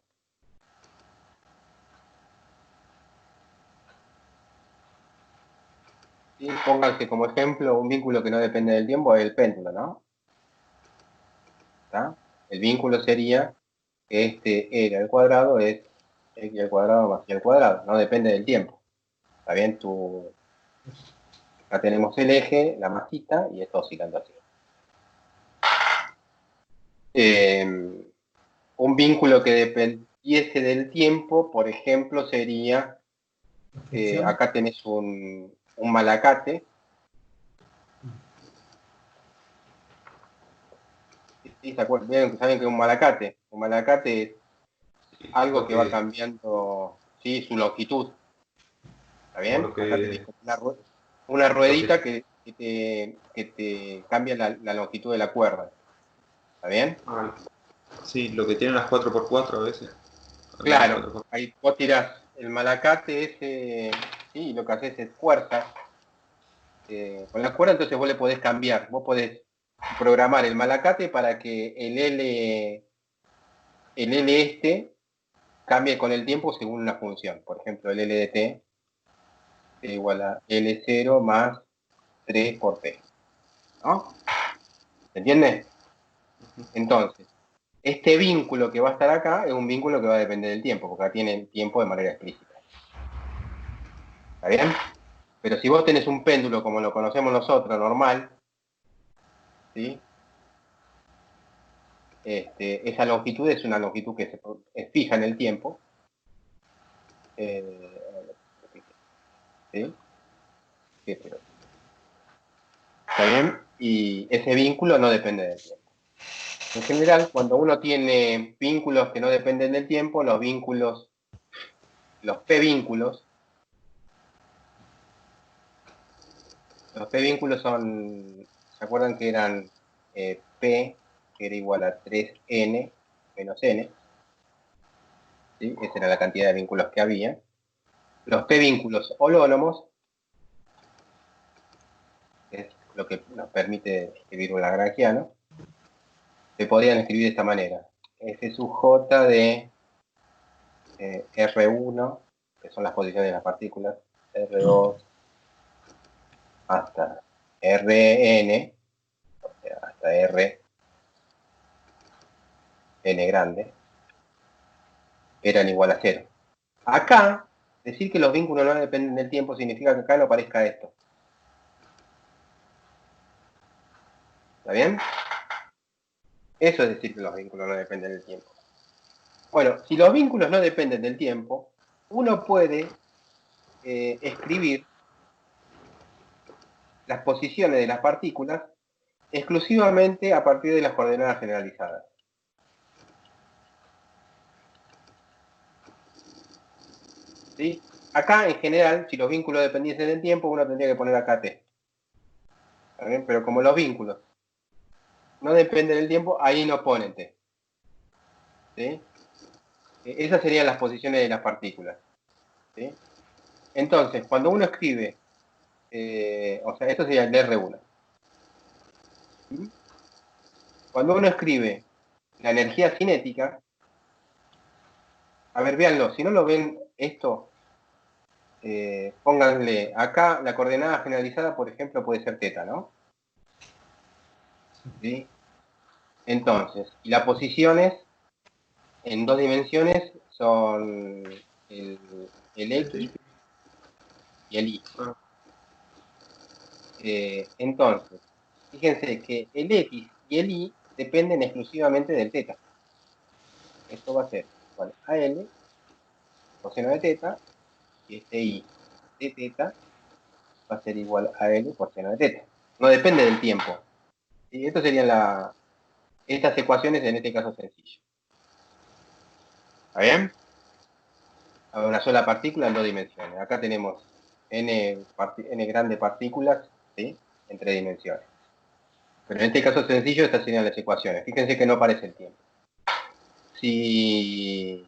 ¿Sí? Pónganse como ejemplo un vínculo que no depende del tiempo, es el péndulo, ¿no? ¿Está? El vínculo sería que este R al cuadrado es X al cuadrado más Y al cuadrado, no depende del tiempo. ¿Está bien? Acá tenemos el eje, la masita, y esto oscilando así. Un vínculo que dependiese del tiempo, por ejemplo, sería, acá tenés un malacate. ¿Sí? ¿Saben que es un malacate? Un malacate es algo Lo que va que, cambiando, ¿sí? Su longitud. ¿Está como bien? lo Acá tenés que, una lo que, ruedita que te cambia la longitud de la cuerda. ¿Está bien? ah, sí, lo que tienen las 4x4 a veces, algunas Claro, 4x4. ahí vos tirás el malacate ese, sí, y lo que haces es fuerza. Con la cuerda entonces vos le podés cambiar, vos podés programar el malacate para que el L este cambie con el tiempo según una función. Por ejemplo, el L de t es igual a L0 más 3 por t, ¿no? ¿Se entiende? Entonces, este vínculo que va a estar acá es un vínculo que va a depender del tiempo, porque acá tiene el tiempo de manera explícita. ¿Está bien? Pero si vos tenés un péndulo como lo conocemos nosotros, normal, ¿sí? Esa longitud es una longitud que es fija en el tiempo. ¿Sí? ¿Está bien? Y ese vínculo no depende del tiempo. En general, cuando uno tiene vínculos que no dependen del tiempo, los p-vínculos son, ¿se acuerdan que eran p, que era igual a 3n menos n? ¿Sí? Esa era la cantidad de vínculos que había. Los p-vínculos holónomos, es lo que nos permite escribir un lagrangiano, se podrían escribir de esta manera. F sub j de R1, que son las posiciones de las partículas, R2 hasta Rn, o sea, hasta R n grande, eran igual a 0. Acá, decir que los vínculos no dependen del tiempo significa que acá no aparezca esto. ¿Está bien? Eso es decir que los vínculos no dependen del tiempo. Bueno, si los vínculos no dependen del tiempo, uno puede escribir las posiciones de las partículas exclusivamente a partir de las coordenadas generalizadas. ¿Sí? Acá, en general, si los vínculos dependiesen del tiempo, uno tendría que poner acá t. ¿Está bien? Pero como los vínculos no dependen del tiempo, ahí no ponen t. ¿Sí? Esas serían las posiciones de las partículas. ¿Sí? Entonces, cuando uno escribe, o sea, esto sería el R1. ¿Sí? Cuando uno escribe la energía cinética, a ver, véanlo, si no lo ven esto, pónganle acá la coordenada generalizada, por ejemplo, puede ser θ, ¿no? ¿Sí? Entonces, y las posiciones en 2 dimensiones son el X y el Y. Entonces, fíjense que el X y el Y dependen exclusivamente del θ. Esto va a ser igual a L coseno de θ, y este Y de θ va a ser igual a L por seno de θ. No depende del tiempo. Y esto serían estas ecuaciones en este caso sencillo. ¿Está bien? Una sola partícula en 2 dimensiones. Acá tenemos n grandes partículas, ¿sí? En 3 dimensiones. Pero en este caso sencillo, estas serían las ecuaciones. Fíjense que no aparece el tiempo. Si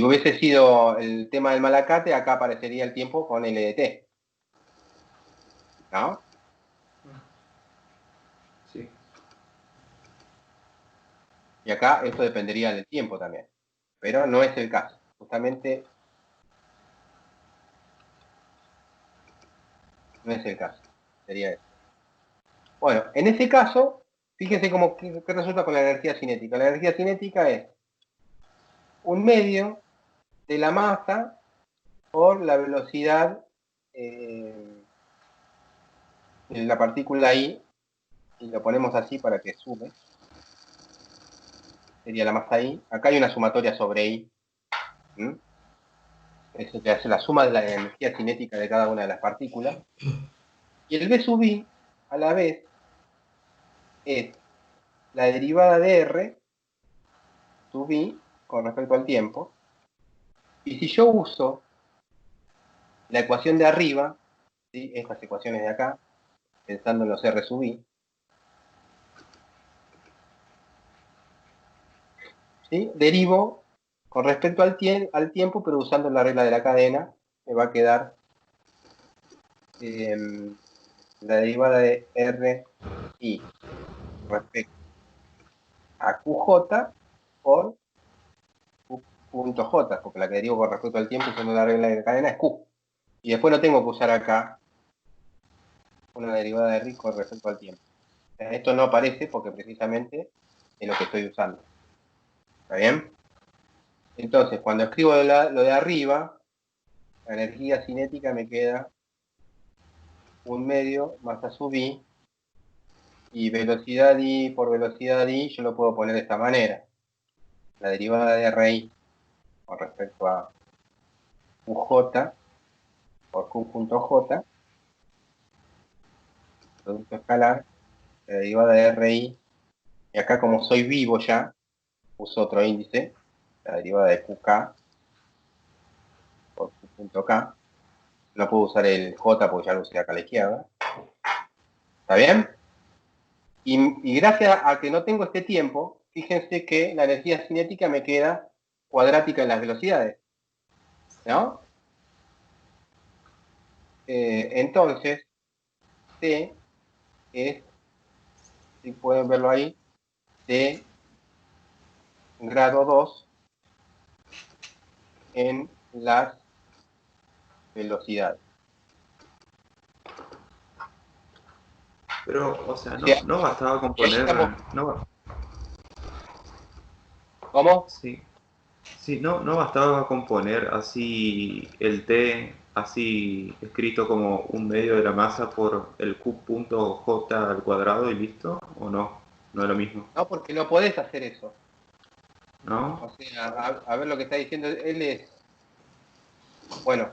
hubiese sido el tema del malacate, acá aparecería el tiempo con L de t. ¿No? Sí. Y acá esto dependería del tiempo también. Pero no es el caso. Justamente no es el caso. Sería eso. Bueno, en ese caso, fíjense cómo qué resulta con la energía cinética. La energía cinética es un medio de la masa por la velocidad de la partícula I, y lo ponemos así para que sume. Sería la masa I. Acá hay una sumatoria sobre I. Eso te hace la suma de la energía cinética de cada una de las partículas. Y el V sub I, a la vez, es la derivada de R sub I con respecto al tiempo. Y si yo uso la ecuación de arriba, ¿sí? Estas ecuaciones de acá, pensando en los R sub I, ¿sí? Derivo con respecto al tiempo, pero usando la regla de la cadena, me va a quedar la derivada de R I respecto a QJ por Q.J, porque la que derivo con respecto al tiempo usando la regla de la cadena es Q. Y después no tengo que usar acá una derivada de R con respecto al tiempo. Esto no aparece porque precisamente es lo que estoy usando. ¿Está bien? Entonces, cuando escribo lo de arriba, la energía cinética me queda 1/2 masa sub i, y velocidad i por velocidad i yo lo puedo poner de esta manera. La derivada de RI con respecto a QJ por Q.J, producto escalar, la derivada de RI, y acá como soy vivo ya, uso otro índice, la derivada de QK por Q.K. No puedo usar el J porque ya lo usé acá a la izquierda. ¿Está bien? Y gracias a que no tengo este tiempo, fíjense que la energía cinética me queda cuadrática en las velocidades, ¿no? Entonces, T es, si pueden verlo ahí, T grado 2 en las velocidades. Pero, o sea, O sea, no bastaba con y ahí poner... estamos. No, ¿Cómo? sí, sí, no bastaba con poner así el T, así escrito como un medio de la masa por el Q.J al cuadrado y listo, ¿o no? No es lo mismo, No, porque no podés hacer eso. ¿no? O sea, a ver lo que está diciendo él es, bueno,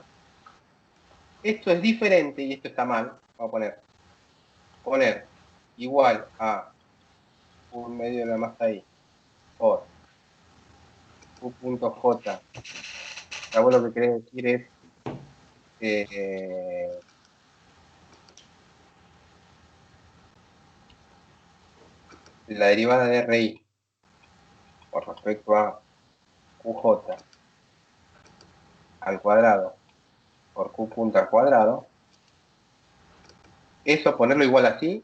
esto es diferente y esto está mal. Vamos a poner igual a 1/2 de la masa i por Q.J. Vos lo que querés decir es la derivada de RI por respecto a QJ al cuadrado por Q punto al cuadrado. Eso, ponerlo igual así,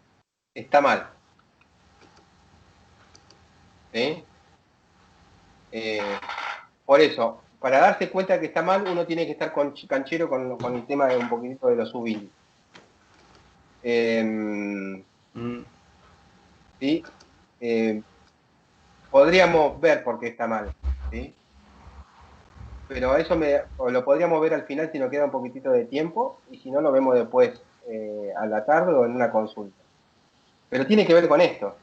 está mal. ¿Sí? Por eso, para darse cuenta que está mal, uno tiene que estar canchero con el tema de un poquitito de los subíndices. ¿Sí? Podríamos ver por qué está mal, ¿sí? Pero eso lo podríamos ver al final si nos queda un poquitito de tiempo, y si no, lo vemos después a la tarde o en una consulta. Pero tiene que ver con esto.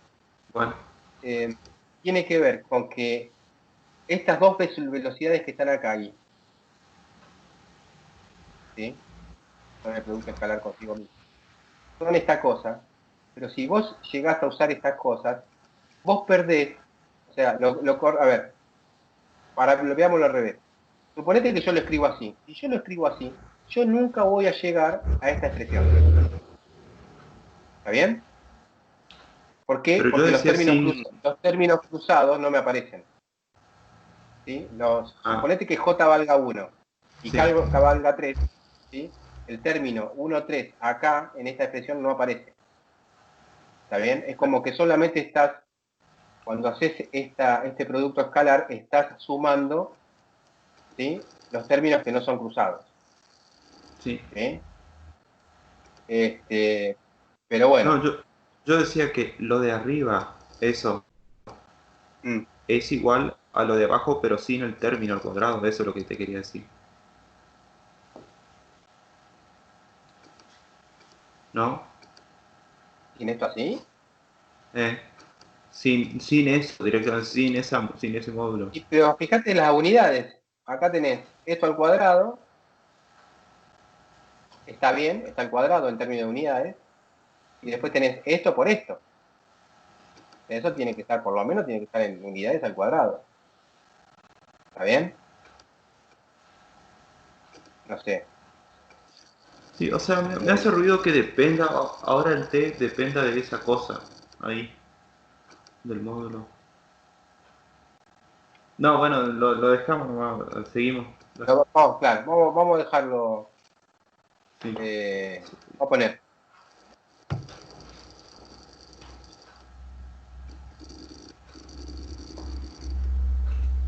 Bueno, Tiene que ver con que estas dos velocidades que están acá, ¿sí? Son el producto escalar consigo mismo, son esta cosa, pero si vos llegás a usar estas cosas, vos perdés, o sea, a ver, veámoslo al revés. Suponete que yo lo escribo así. Si yo lo escribo así, yo nunca voy a llegar a esta expresión. ¿Está bien? ¿Por qué? pero yo Porque decía sin... los términos cruzados no me aparecen. ¿Sí? Ah, Suponete que J valga 1 y sí, K valga 3, ¿sí? El término 1, 3 acá en esta expresión no aparece. ¿Está bien? Es como que solamente estás, cuando haces este producto escalar, estás sumando, ¿sí? Los términos que no son cruzados. sí. ¿Sí? Pero bueno. No, yo decía que lo de arriba, eso, Mm. es igual a lo de abajo, pero sin el término al cuadrado, eso es lo que te quería decir, ¿no? ¿Tiene esto así? Eh, sin eso, directamente, sin ese módulo. Pero fíjate las unidades. Acá tenés esto al cuadrado. Está bien, está al cuadrado en términos de unidades. Y después tenés esto por esto. Eso tiene que estar, por lo menos tiene que estar en unidades al cuadrado. ¿Está bien? No sé. Sí, o sea, me hace ruido que dependa, ahora el T dependa de esa cosa, ahí, del módulo. No, bueno, lo dejamos nomás, seguimos. Pero vamos, claro, vamos a dejarlo. Sí. Vamos a poner.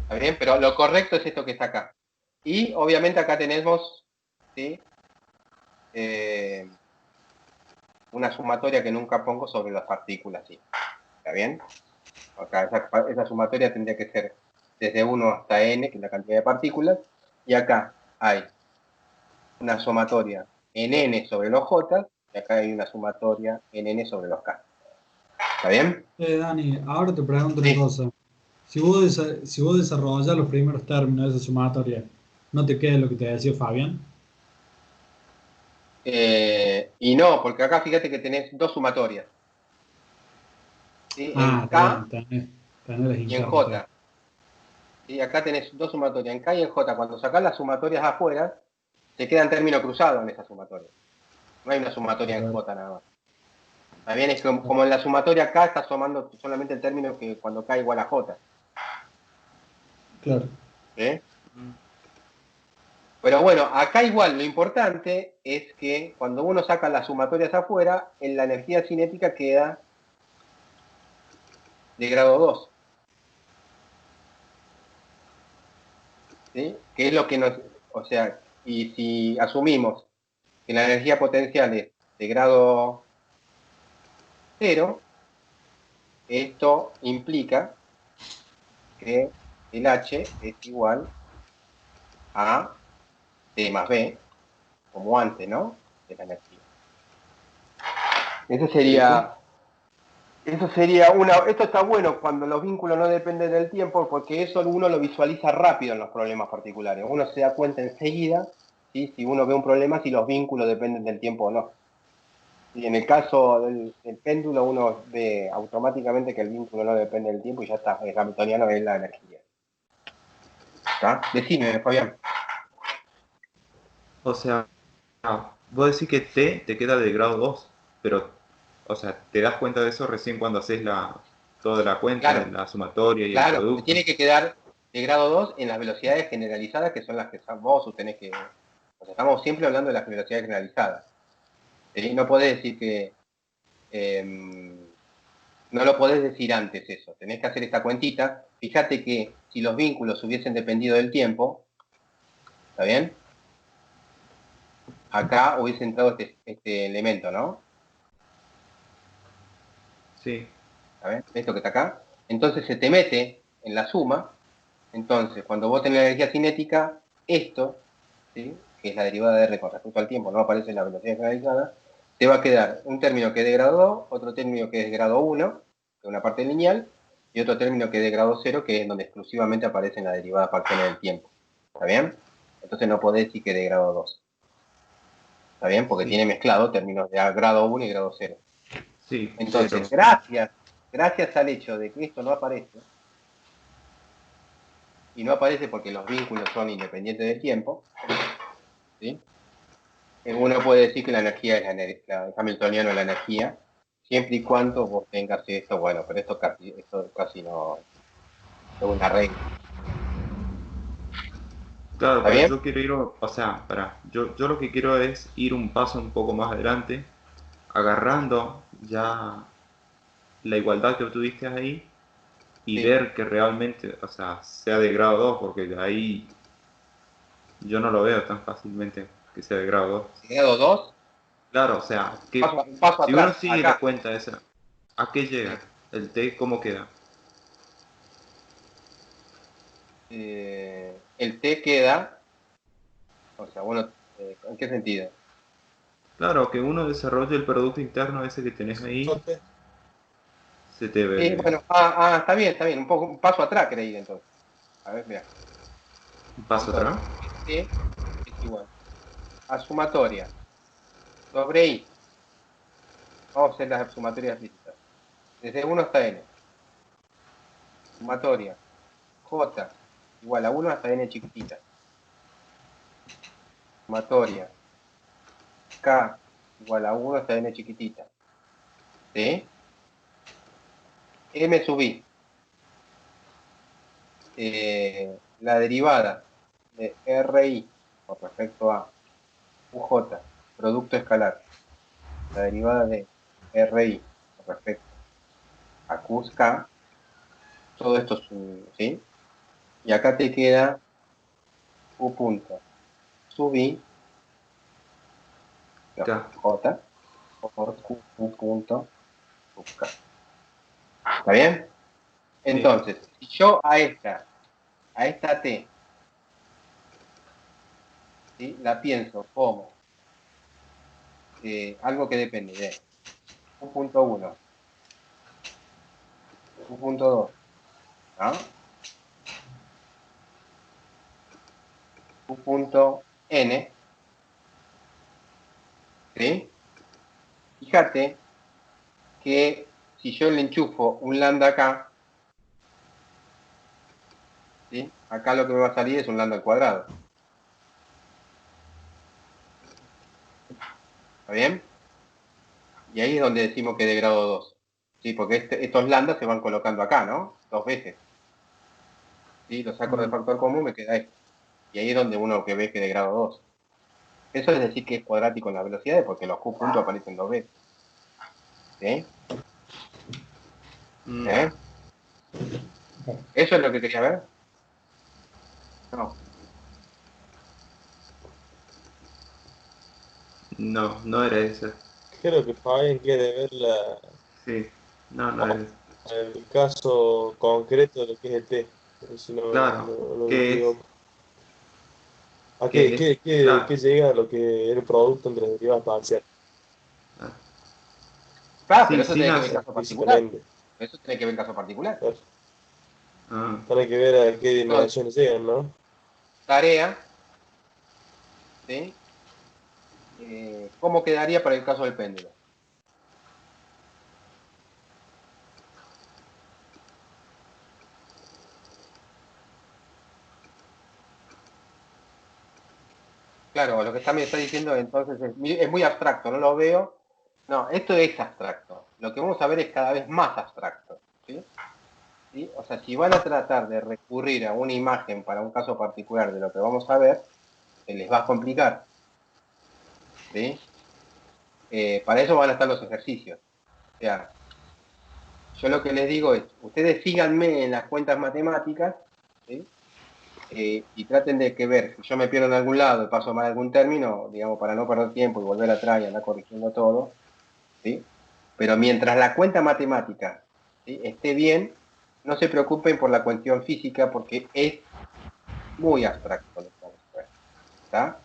¿Está bien? Pero lo correcto es esto que está acá. Y obviamente acá tenemos, ¿sí? una sumatoria que nunca pongo sobre las partículas, ¿sí? ¿Está bien? Acá esa sumatoria tendría que ser desde 1 hasta n, que es la cantidad de partículas, y acá hay una sumatoria en n sobre los j, y acá hay una sumatoria en n sobre los k. ¿Está bien? Dani, ahora te pregunto una Sí. cosa. Si vos desarrollas los primeros términos de esa sumatoria, ¿no te queda lo que te decía Fabián? Y no, porque acá fíjate que tenés dos sumatorias, ¿sí? En Está k bien, tenés las y en internas. j. ¿Sí? Acá tenés dos sumatorias, en k y en j. Cuando sacás las sumatorias afuera, te quedan término cruzado en esa sumatoria. No hay una sumatoria en j nada más. También es como en la sumatoria k estás tomando solamente el término que cuando k igual a j. Claro. ¿Eh? Pero bueno, acá igual lo importante es que cuando uno saca las sumatorias afuera, en la energía cinética queda de grado 2. ¿Sí? Que es lo que nos... O sea, y si asumimos que la energía potencial es de grado 0, esto implica que el H es igual a T más B, como antes, ¿no? De la energía. Eso sería... Esto está bueno cuando los vínculos no dependen del tiempo, porque eso uno lo visualiza rápido en los problemas particulares. Uno se da cuenta enseguida, ¿sí? Si uno ve un problema, si los vínculos dependen del tiempo o no. Y en el caso del péndulo, uno ve automáticamente que el vínculo no depende del tiempo y ya está. El hamiltoniano es la energía. ¿Está? Decime, Fabián. O sea, vos decís que T te queda de grado 2, pero, o sea, te das cuenta de eso recién cuando haces toda la cuenta, Claro, la sumatoria y el claro. Te producto. tiene que quedar de grado 2 en las velocidades generalizadas, que son las que vos tenés que... O sea, estamos siempre hablando de las velocidades generalizadas. ¿Sí? No podés decir que... no lo podés decir antes eso. Tenés que hacer esta cuentita. Fíjate que si los vínculos hubiesen dependido del tiempo, ¿está bien? Acá hubiese entrado este elemento, ¿no? Sí, ¿Está bien? Esto que está acá. Entonces se te mete en la suma. Entonces, cuando vos tenés la energía cinética, esto, ¿sí? Que es la derivada de R con respecto al tiempo, no aparece en la velocidad generalizada, te va a quedar un término que es de grado 2, otro término que es de grado 1, que es una parte lineal, y otro término que es de grado 0, que es donde exclusivamente aparece en la derivada parcial del tiempo. ¿Está bien? Entonces no podés decir que es de grado 2. ¿Está bien? Porque sí, tiene mezclado términos de grado 1 y grado 0. sí, Entonces, pero, gracias al hecho de que esto no aparece, y no aparece porque los vínculos son independientes del tiempo, ¿sí? Uno puede decir que la energía es el hamiltoniano es la energía, siempre y cuando vos tengas esto, bueno, pero esto casi no es una regla. claro, ¿Está pero bien? yo quiero ir, o sea, yo lo que quiero es ir un paso un poco más adelante, agarrando ya la igualdad que obtuviste ahí y Sí. ver que realmente, o sea, sea de grado 2, porque de ahí yo no lo veo tan fácilmente que sea de grado 2. Grado 2, Claro, o sea, que un paso si uno atrás, sigue la acá. cuenta esa, ¿a qué Sí. llega? ¿El T cómo queda? El T queda, o sea, bueno, ¿en qué sentido? Claro, que uno desarrolle el producto interno ese que tenés ahí, Sote. se te ve Bueno, está bien, un paso atrás creí entonces. A ver, mira. un paso Entonces, atrás. T es igual a sumatoria sobre I. Vamos a hacer las sumatorias físicas. Desde 1 hasta N. Sumatoria J igual a 1 hasta N chiquitita. Sumatoria K igual a 1 hasta N chiquitita. ¿Sí? M sub I. La derivada de RI con respecto a UJ, producto escalar. La derivada de RI con respecto a QK. Todo esto, ¿sí? Y acá te queda U punto sub I, no, K. J, por Q punto K. ¿Está bien? Entonces, si yo a esta T, ¿sí? La pienso como algo que depende de Q.1, Q.2, ¿no? Q.N, ¿sí? Fíjate que si yo le enchufo un lambda acá, ¿sí? Acá lo que me va a salir es un lambda al cuadrado. ¿Está bien? Y ahí es donde decimos que es de grado 2. ¿Sí? Porque estos lambdas se van colocando acá, ¿no? 2 veces. ¿Sí? Lo saco del factor común, me queda esto. Y ahí es donde uno que ve que es de grado 2. Eso es decir que es cuadrático en las velocidades porque los Q puntos aparecen 2 veces. ¿Sí? ¿Eh? ¿Eso es lo que quería ver? No. No, no era esa. Creo que Fabián quiere ver Sí, no era esa. el caso concreto de lo que es el T. Si Claro, no me que es, equivoco. ¿A que es, claro. qué llega a lo que era el producto entre derivadas parciales? Ah, Claro, pero sí, eso sin tiene que ver en hacer. caso particular. Físicamente. Eso tiene que ver en caso particular. Claro. Ah, Tiene que ver a qué Entonces, dimensiones llegan, ¿no? tarea, ¿sí? ¿Cómo quedaría para el caso del péndulo? Claro, lo que me está diciendo entonces es muy abstracto, no lo veo. No, esto es abstracto. Lo que vamos a ver es cada vez más abstracto. ¿Sí? ¿Sí? O sea, si van a tratar de recurrir a una imagen para un caso particular de lo que vamos a ver, se les va a complicar. ¿Sí? Para eso van a estar los ejercicios. O sea, yo lo que les digo es, ustedes síganme en las cuentas matemáticas, ¿sí? Y traten de que ver, si yo me pierdo en algún lado y paso mal algún término, digamos, para no perder tiempo y volver atrás y andar corrigiendo todo, ¿sí? Pero mientras la cuenta matemática, ¿sí?, esté bien, no se preocupen por la cuestión física porque es muy abstracto lo que vamos a ver, ¿está?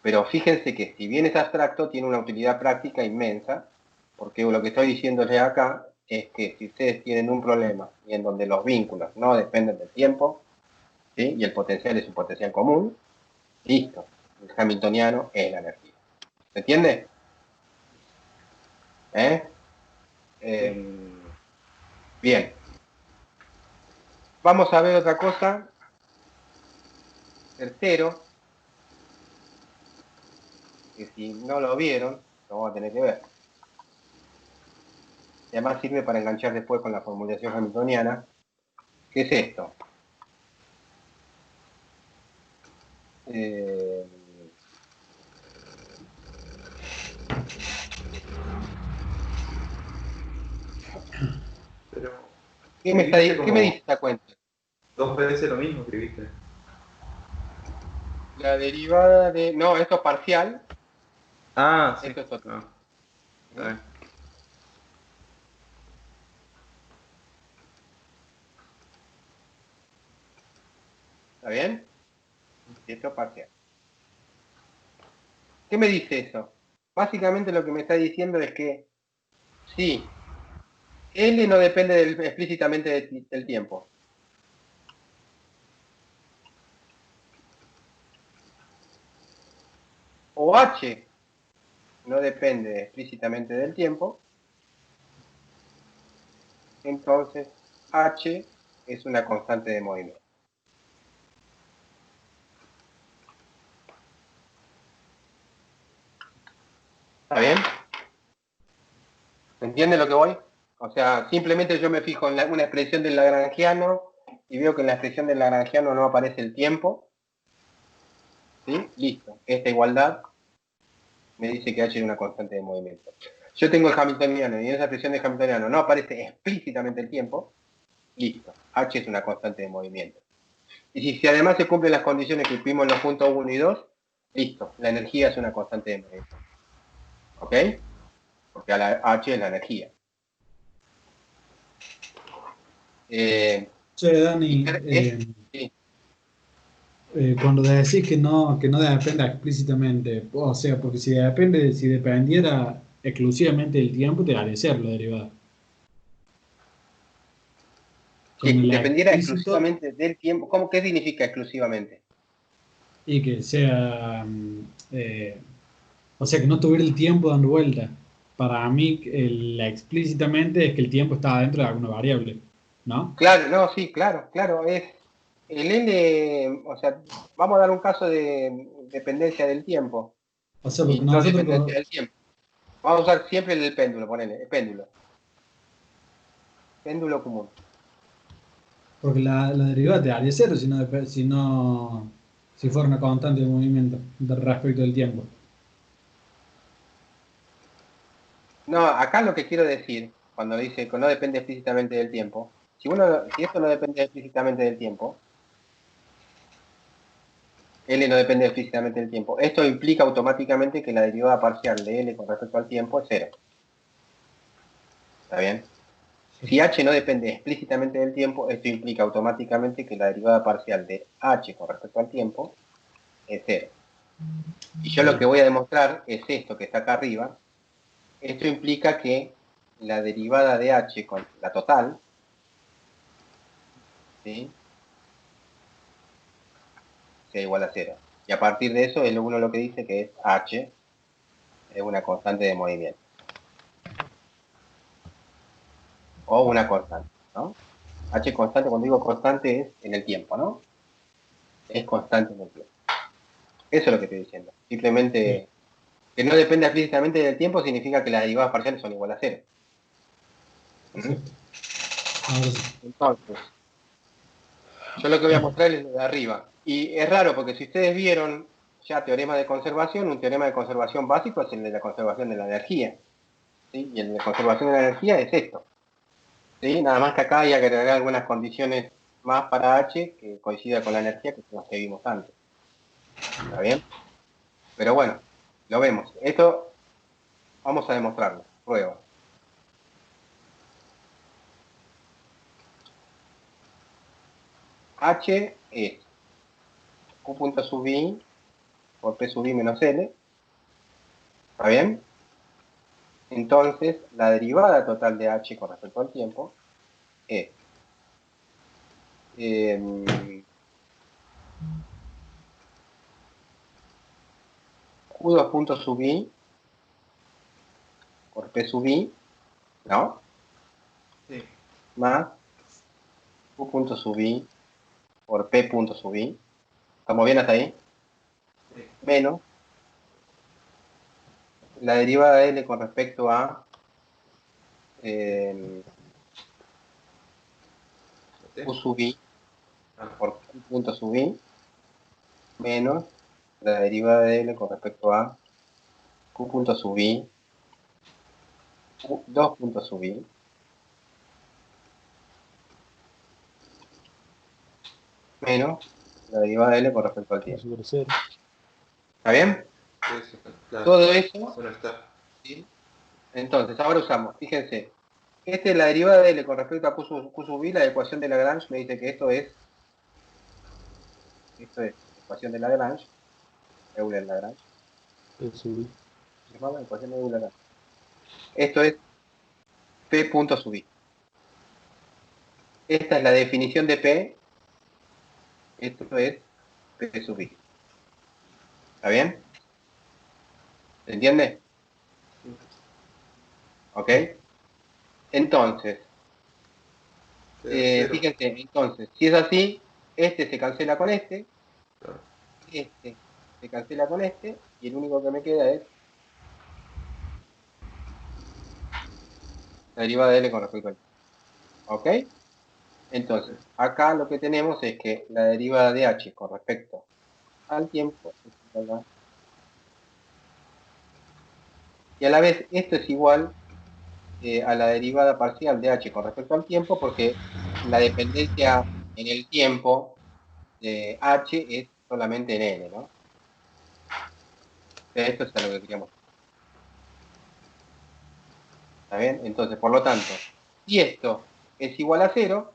Pero fíjense que si bien es abstracto, tiene una utilidad práctica inmensa, porque lo que estoy diciéndoles acá es que si ustedes tienen un problema y en donde los vínculos no dependen del tiempo, ¿sí?, y el potencial es un potencial común, listo, el hamiltoniano es la energía. ¿Se entiende? sí. Bien. Vamos a ver otra cosa. Tercero, que si no lo vieron, lo vamos a tener que ver. Y además sirve para enganchar después con la formulación hamiltoniana. ¿Qué es esto? Pero ¿Qué me escribiste dice como esta cuenta? 2 veces lo mismo, escribiste. La derivada de... No, esto es parcial. Ah, sí. Esto es otro. Ah, está bien. ¿Está bien? Y esto es parcial. ¿Qué me dice eso? Básicamente lo que me está diciendo es que sí, L no depende explícitamente del tiempo. O H no depende explícitamente del tiempo. Entonces H es una constante de movimiento. ¿Está bien? ¿Se entiende lo que voy? O sea, simplemente yo me fijo en una expresión del lagrangiano y veo que en la expresión del lagrangiano no aparece el tiempo. ¿Sí? Listo. Esta igualdad me dice que H es una constante de movimiento. Yo tengo el hamiltoniano y en esa expresión del hamiltoniano no aparece explícitamente el tiempo. Listo. H es una constante de movimiento. Y si además se cumplen las condiciones que vimos en los puntos 1 y 2, listo. La energía es una constante de movimiento. ¿Ok? porque a la H es la energía. Che, Dani, Sí. cuando decís que no dependa explícitamente, o sea, porque si dependiera exclusivamente del tiempo, te haría ser la derivada. Con Si el dependiera explícito exclusivamente del tiempo, ¿cómo qué significa exclusivamente? y que sea, o sea, que no tuviera el tiempo dando vuelta. Para mí, explícitamente es que el tiempo está dentro de alguna variable, ¿no? Claro, no, sí, claro, claro, es el L, o sea, vamos a dar un caso de dependencia del tiempo O sea, y porque no nosotros, dependencia del tiempo. Vamos a usar siempre el péndulo, ponele, el péndulo común. porque la derivada te haría cero si fuera una constante de movimiento respecto del tiempo. No, acá lo que quiero decir, cuando dice que no depende explícitamente del tiempo, si esto no depende explícitamente del tiempo, L no depende explícitamente del tiempo, esto implica automáticamente que la derivada parcial de L con respecto al tiempo es cero. ¿Está bien? Si H no depende explícitamente del tiempo, esto implica automáticamente que la derivada parcial de H con respecto al tiempo es cero. Y yo lo que voy a demostrar es esto que está acá arriba. Esto implica que la derivada de H con la total, ¿sí?, sea igual a cero. Y a partir de eso, uno lo que dice que es H es una constante de movimiento. O una constante, ¿no? H constante, cuando digo constante, es en el tiempo, ¿no? Es constante en el tiempo. Eso es lo que estoy diciendo. Simplemente, que no depende explícitamente del tiempo significa que las derivadas parciales son igual a cero. Exacto. Ahora sí. Entonces, yo lo que voy a mostrar es lo de arriba. Y es raro porque si ustedes vieron ya teorema de conservación, un teorema de conservación básico es el de la conservación de la energía. ¿Sí? Y el de conservación de la energía es esto. ¿Sí? Nada más que acá hay que agregar algunas condiciones más para H que coincida con la energía que son las que vimos antes. ¿Está bien? Pero bueno, lo vemos. Esto vamos a demostrarlo. Prueba. H es Q punto sub I por P sub I menos L. ¿Está bien? Entonces, la derivada total de H con respecto al tiempo es Q2 punto sub I por P sub I, ¿no? Sí. Más Q punto sub I por P punto sub I. ¿Estamos bien hasta ahí? Sí. Menos la derivada de L con respecto a Q sub I por Q punto sub I menos la derivada de L con respecto a Q punto sub I, Q2 punto sub I, menos la derivada de L con respecto al tiempo. Eso quiere ser. ¿Está bien? Eso, claro. Todo eso, Bueno, está. ¿sí? Entonces, ahora usamos, fíjense, esta es la derivada de L con respecto a Q sub I, la ecuación de Lagrange me dice que esto es ecuación de Lagrange, Euler-Lagrange, Eso, se llama ecuación de Euler-Lagrange. Esto es P punto sub I. Esta es la definición de P, esto es P sub I. ¿Está bien? ¿Se entiende? ¿Ok? Entonces, Cero. fíjense, entonces, si es así, este se cancela con este se cancela con este, y el único que me queda es la derivada de L con respecto al tiempo. ¿Ok? Entonces, acá lo que tenemos es que la derivada de H con respecto al tiempo es igual a... Y a la vez, esto es igual a la derivada parcial de H con respecto al tiempo, porque la dependencia en el tiempo de H es solamente en N, ¿no? Esto es a lo que queríamos. ¿Está bien? Entonces, por lo tanto, si esto es igual a 0,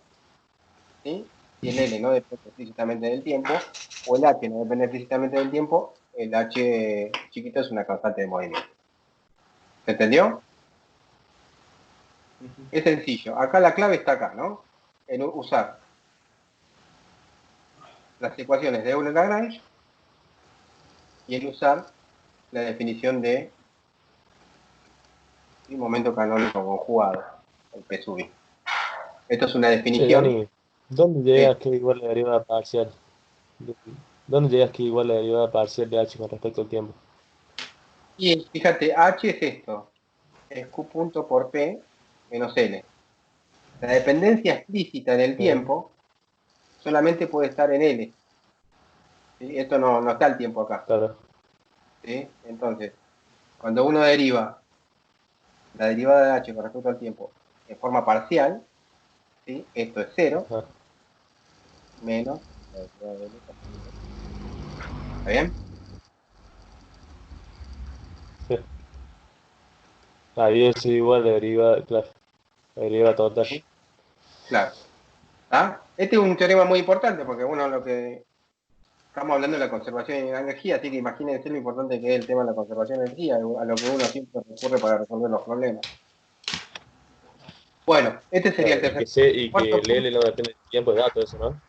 ¿sí? Si el L no depende explícitamente del tiempo, o el H no depende explícitamente del tiempo, el H chiquito es una constante de movimiento. ¿Se entendió? Es sencillo. Acá la clave está acá, ¿no? En usar las ecuaciones de Euler-Lagrange y en usar la definición de momento canónico conjugado, el P sub I. Esto es una Che, definición Dani, ¿dónde llegas que igual la derivada parcial? ¿Dónde llegas que igual la derivada parcial de h con respecto al tiempo? y fíjate, H es esto, es Q punto por P menos L. La dependencia explícita del tiempo solamente puede estar en L. ¿Sí? Esto no está el tiempo acá. Claro. ¿Sí? Entonces, cuando uno deriva la derivada de H con respecto al tiempo en forma parcial, ¿sí? Esto es 0 Ajá. menos la derivada de L con respecto al tiempo. ¿Está bien? Sí. Ahí es igual la derivada, claro, la derivada total. ¿Sí? Claro. ¿Ah? Este es un teorema muy importante porque uno lo que estamos hablando de la conservación de la energía, así que imagínense lo importante que es el tema de la conservación de energía, a lo que uno siempre recurre para resolver los problemas. Bueno, este sería el Claro, tercer. y que Cuarto el punto. L no depende del tiempo de dato, eso, ¿no?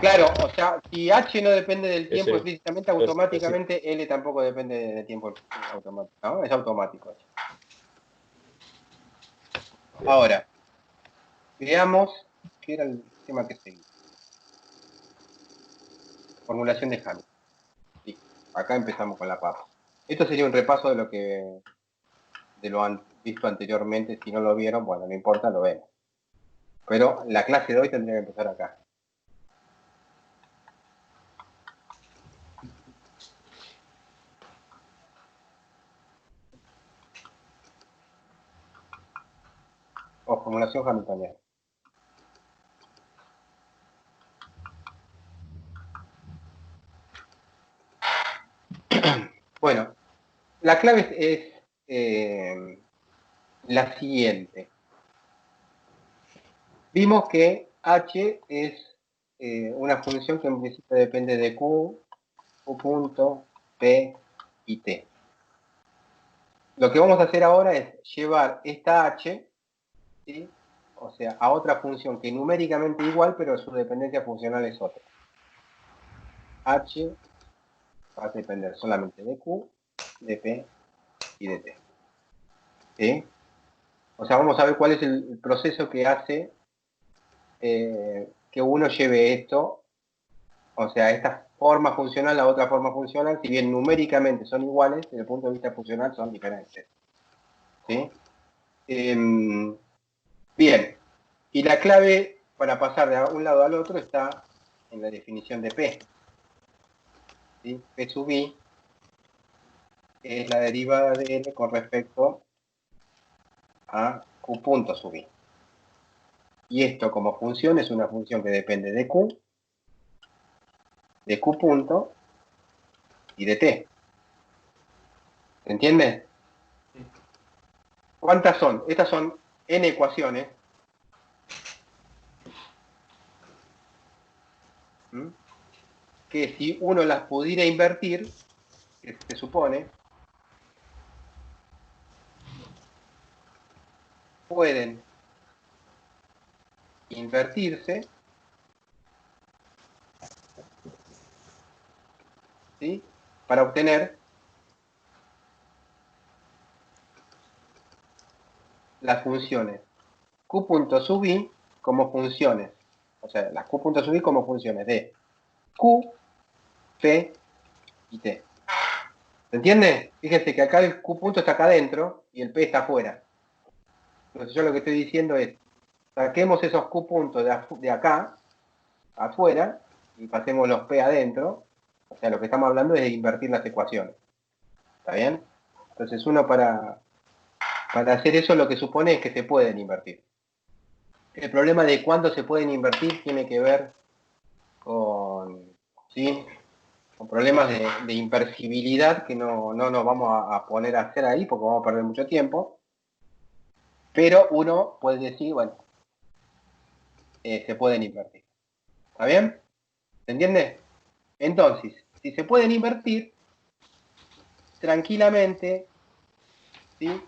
Claro, o sea, si H no depende del tiempo Ese, explícitamente, sí. automáticamente L tampoco depende de tiempo automático, ¿no? Es automático. Bien. Ahora, veamos qué era el tema que seguía. Formulación de Hamilton. Sí, acá empezamos con la papa. Esto sería un repaso de lo han visto anteriormente. Si no lo vieron, bueno, no importa, lo ven. Pero la clase de hoy tendría que empezar acá. O formulación hamiltoniana. Bueno, la clave es la siguiente. Vimos que h es una función que en principio depende de q punto, p y t. Lo que vamos a hacer ahora es llevar esta h, ¿sí? O sea, a otra función que numéricamente igual, pero su dependencia funcional es otra. H va a depender solamente de q, de p y de t. ¿Sí? O sea, vamos a ver cuál es el proceso que hace que uno lleve esto, o sea, esta forma funcional a otra forma funcional, si bien numéricamente son iguales, desde el punto de vista funcional son diferentes. ¿Sí? Bien, y la clave para pasar de un lado al otro está en la definición de P. ¿Sí? P sub I es la derivada de L con respecto a Q punto sub I. Y esto como función es una función que depende de Q punto y de T. ¿Se entiende? ¿Cuántas son? Estas son n ecuaciones. ¿Mm? Que si uno las pudiera invertir, que se supone, pueden invertirse, ¿sí? Para obtener las funciones Q punto sub I como funciones, o sea, las Q punto sub I como funciones de Q, P y T. ¿Se entiende? Fíjense que acá el Q punto está acá adentro y el P está afuera. Entonces yo lo que estoy diciendo es, saquemos esos Q puntos de acá, afuera, y pasemos los P adentro. O sea, lo que estamos hablando es de invertir las ecuaciones. ¿Está bien? Entonces uno para hacer eso lo que supone es que se pueden invertir. El problema de cuándo se pueden invertir tiene que ver con, ¿sí? Con problemas de inversibilidad que no nos vamos a poner a hacer ahí porque vamos a perder mucho tiempo. Pero uno puede decir, bueno, se pueden invertir. ¿Está bien? ¿Se entiende? Entonces, si se pueden invertir, tranquilamente, ¿sí?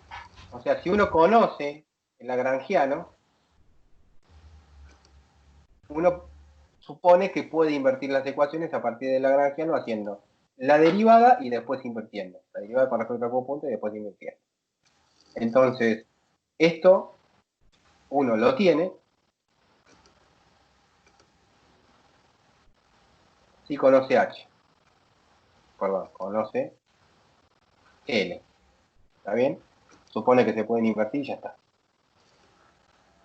O sea, si uno conoce el lagrangiano, uno supone que puede invertir las ecuaciones a partir del lagrangiano haciendo la derivada y después invirtiendo. La derivada con respecto a Q punto y después invirtiendo. Entonces, esto uno lo tiene si conoce H. Perdón, conoce L. ¿Está bien? Supone que se pueden invertir y ya está.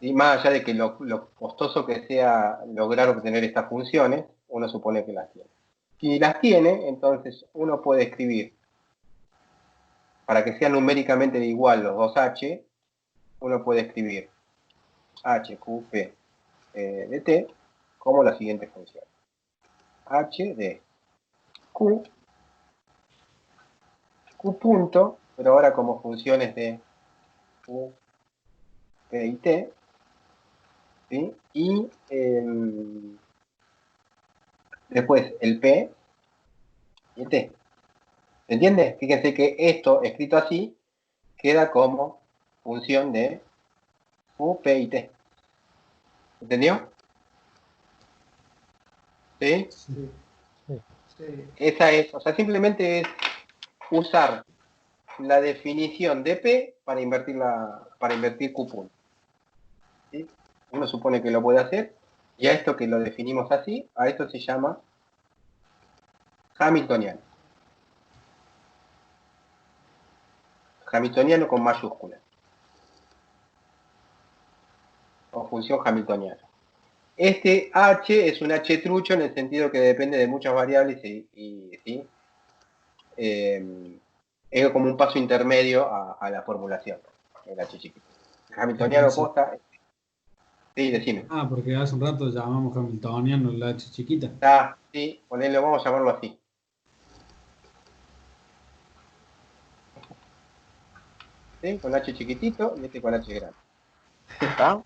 Y más allá de que lo costoso que sea lograr obtener estas funciones, uno supone que las tiene. Si las tiene, entonces uno puede escribir, para que sea numéricamente igual los dos H, uno puede escribir HQP de T como la siguiente función. H de Q punto, pero ahora como funciones de Q, P y T, ¿sí? Y después el P y el T. ¿Se entiende? Fíjense que esto, escrito así, queda como función de Q, P y T. ¿Entendió? ¿Sí? Sí. Esa es, o sea, simplemente es usar la definición de P para invertir Q punto. ¿Sí? Uno supone que lo puede hacer, y a esto que lo definimos así, a esto se llama Hamiltoniano. Hamiltoniano con mayúsculas. O función hamiltoniana. Este H es un H trucho en el sentido que depende de muchas variables y ¿sí? Es como un paso intermedio a la formulación. El H chiquito. Hamiltoniano Entonces, posta. Sí, decime. porque hace un rato llamamos Hamiltoniano la H chiquita. Ah, sí, ponelo, vamos a llamarlo así. ¿Sí? Con H chiquitito y este con H grande. ¿Está?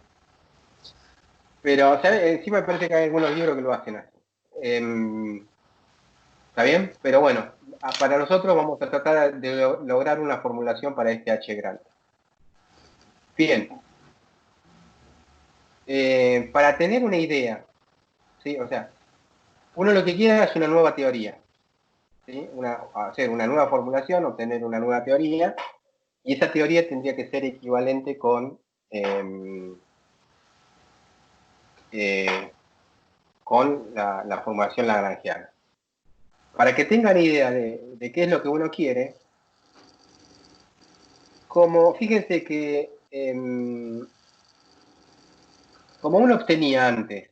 Pero, ¿sabes? Encima me parece que hay algunos libros que lo hacen así. ¿Está bien? Pero bueno, para nosotros vamos a tratar de lograr una formulación para este H grande. Bien. Para tener una idea, ¿sí? O sea, uno lo que quiere es una nueva teoría. ¿Sí? Hacer una nueva formulación, obtener una nueva teoría, y esa teoría tendría que ser equivalente con la formulación lagrangiana. Para que tengan idea de qué es lo que uno quiere, fíjense que como uno obtenía antes,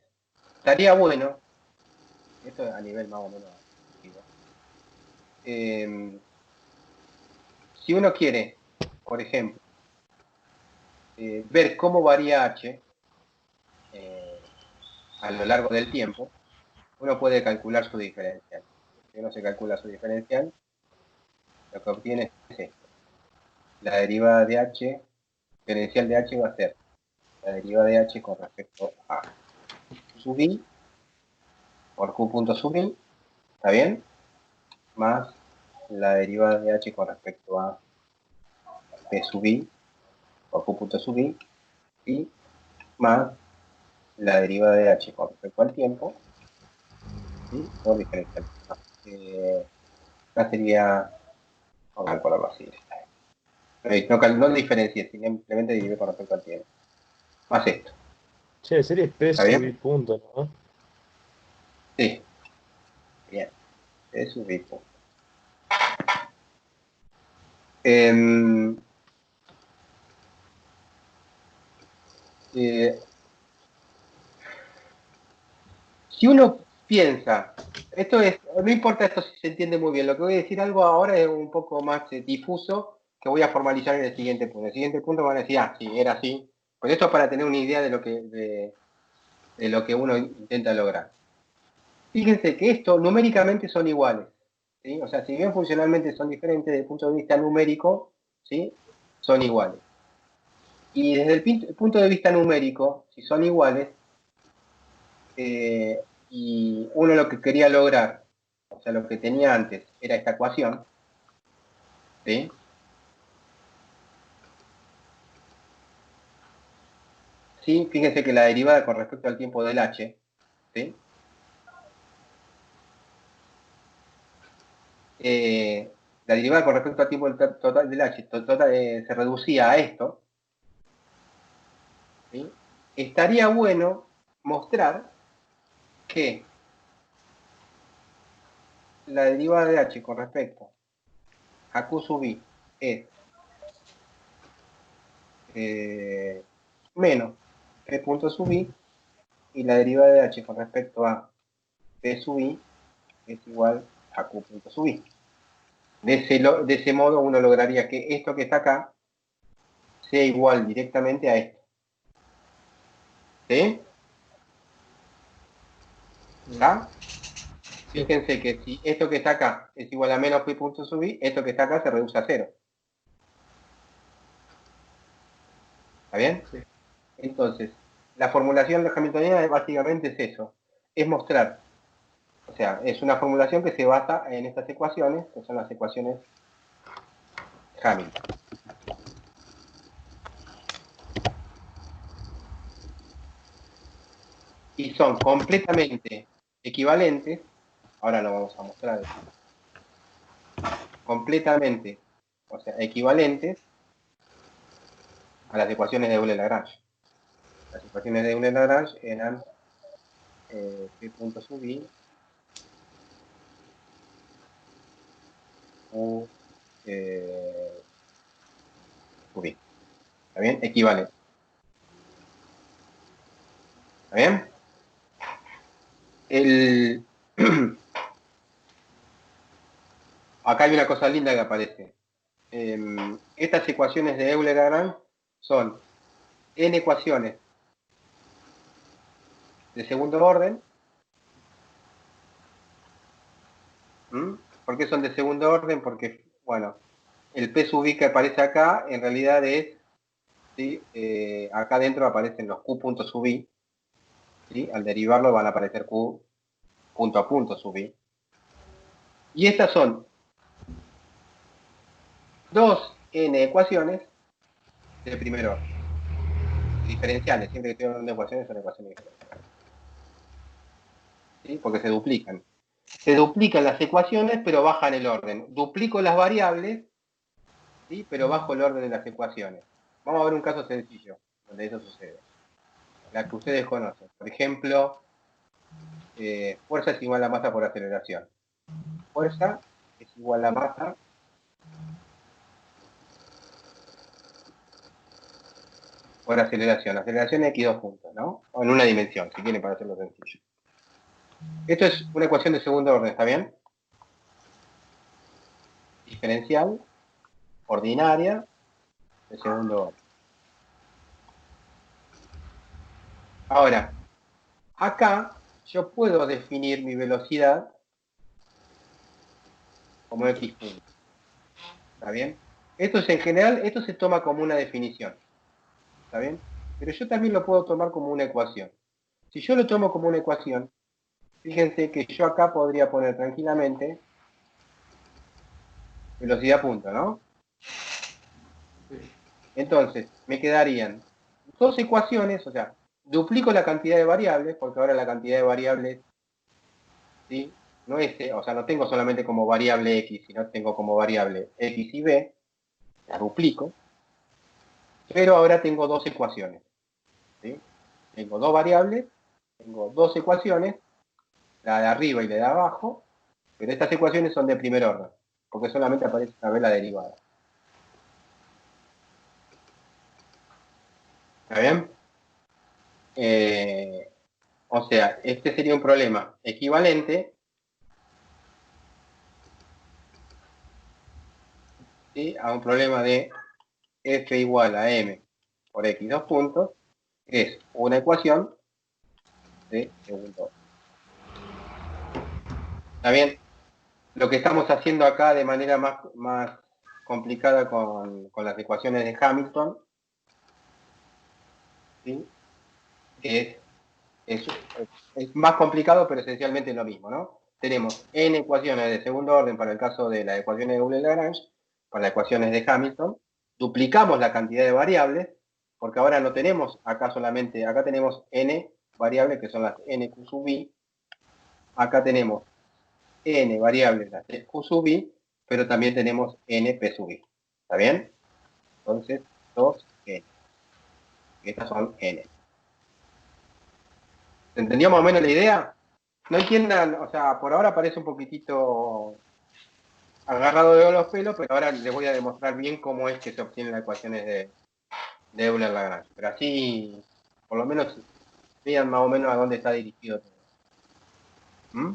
estaría bueno, esto a nivel más o menos si uno quiere, por ejemplo, ver cómo varía H a lo largo del tiempo, uno puede calcular su diferencial. Si uno se calcula su diferencial, lo que obtiene es esto. La derivada de H, diferencial de H va a ser la derivada de H con respecto a sub I por Q punto sub I, ¿está bien? Más la derivada de H con respecto a P sub I por Q punto sub I, y más la derivada de H con respecto al tiempo, ¿sí? Por diferencial. Acá sería, vamos a calcularlo así. No diferencié, simplemente dividir con respecto al tiempo. Más esto. Che, sería P ¿Está sub I bien? punto, ¿no? Sí. Bien. P sub I punto. Si uno piensa, no importa esto si se entiende muy bien, lo que voy a decir algo ahora es un poco más difuso, que voy a formalizar en el siguiente punto. El siguiente punto van a decir, sí, era así. Pues esto es para tener una idea de lo que uno intenta lograr. Fíjense que esto numéricamente son iguales, ¿sí? O sea, si bien funcionalmente son diferentes desde el punto de vista numérico, ¿sí? Son iguales. Y desde el punto de vista numérico, si son iguales, y uno lo que quería lograr, o sea, lo que tenía antes, era esta ecuación, ¿sí? Sí, fíjense que la derivada con respecto al tiempo del h, ¿sí? La derivada con respecto al tiempo total del h se reducía a esto, ¿sí? Estaría bueno mostrar que la derivada de h con respecto a q sub i es menos p punto sub i, y la derivada de h con respecto a p sub i es igual a q punto sub i. De ese modo uno lograría que esto que está acá sea igual directamente a esto. ¿Sí? ¿Está? Fíjense que si esto que está acá es igual a menos p punto sub i, esto que está acá se reduce a 0. ¿Está bien? Sí. Entonces, la formulación de hamiltoniana básicamente es eso. Es mostrar. O sea, es una formulación que se basa en estas ecuaciones, que son las ecuaciones Hamilton. Y son completamente equivalentes. Ahora lo vamos a mostrar. Completamente, o sea, equivalentes a las ecuaciones de Euler-Lagrange. Las ecuaciones de Euler-Lagrange eran p punto sub i u sub i. ¿Está bien? Equivalen. ¿Está bien? Acá hay una cosa linda que aparece. Estas ecuaciones de Euler-Lagrange son n ecuaciones de segundo orden. ¿Por qué son de segundo orden? Porque, bueno, el p sub i que aparece acá en realidad es, ¿sí? Acá adentro aparecen los q puntos sub i, ¿sí? Al derivarlo van a aparecer q punto a punto sub i. Y estas son 2n ecuaciones de primer orden. Diferenciales, siempre que estoy hablando de ecuaciones son ecuaciones diferenciales. ¿Sí? Porque se duplican. Se duplican las ecuaciones, pero bajan el orden. Duplico las variables, ¿sí? Pero bajo el orden de las ecuaciones. Vamos a ver un caso sencillo donde eso sucede. La que ustedes conocen. Por ejemplo, fuerza es igual a masa por aceleración. Fuerza es igual a masa por aceleración. Aceleración x 2 puntos, ¿no? O en una dimensión, si quieren, para hacerlo sencillo. Esto es una ecuación de segundo orden, ¿está bien? Diferencial, ordinaria, de segundo orden. Ahora, acá yo puedo definir mi velocidad como x punto. ¿Está bien? Esto es en general, esto se toma como una definición. ¿Está bien? Pero yo también lo puedo tomar como una ecuación. Si yo lo tomo como una ecuación, fíjense que yo acá podría poner tranquilamente velocidad punto, ¿no? Entonces, me quedarían dos ecuaciones, o sea, duplico la cantidad de variables, porque ahora la cantidad de variables, ¿sí? No es, o sea, no tengo solamente como variable x, sino tengo como variable x y b, la duplico, pero ahora tengo dos ecuaciones, ¿sí? Tengo dos variables, tengo dos ecuaciones, la de arriba y la de abajo, pero estas ecuaciones son de primer orden, porque solamente aparece una vez la derivada. ¿Está bien? O sea, este sería un problema equivalente, ¿sí? A un problema de f igual a m por x 2 puntos, que es una ecuación de segundo orden. ¿Está bien? Lo que estamos haciendo acá de manera más complicada con las ecuaciones de Hamilton ¿sí? Que es, es más complicado, pero esencialmente lo mismo, ¿no? Tenemos n ecuaciones de segundo orden para el caso de las ecuaciones de Euler-Lagrange, para las ecuaciones de Hamilton, duplicamos la cantidad de variables, porque ahora no tenemos acá solamente, acá tenemos n variables que son las nq sub i, acá tenemos n variables, las q sub i, pero también tenemos np sub i, ¿está bien? Entonces, 2n, estas son n. ¿Se entendió más o menos la idea? No entiendan, o sea, por ahora parece un poquitito agarrado de los pelos, pero ahora les voy a demostrar bien cómo es que se obtienen las ecuaciones de Euler-Lagrange. Pero así, por lo menos, vean más o menos a dónde está dirigido todo. ¿Mm?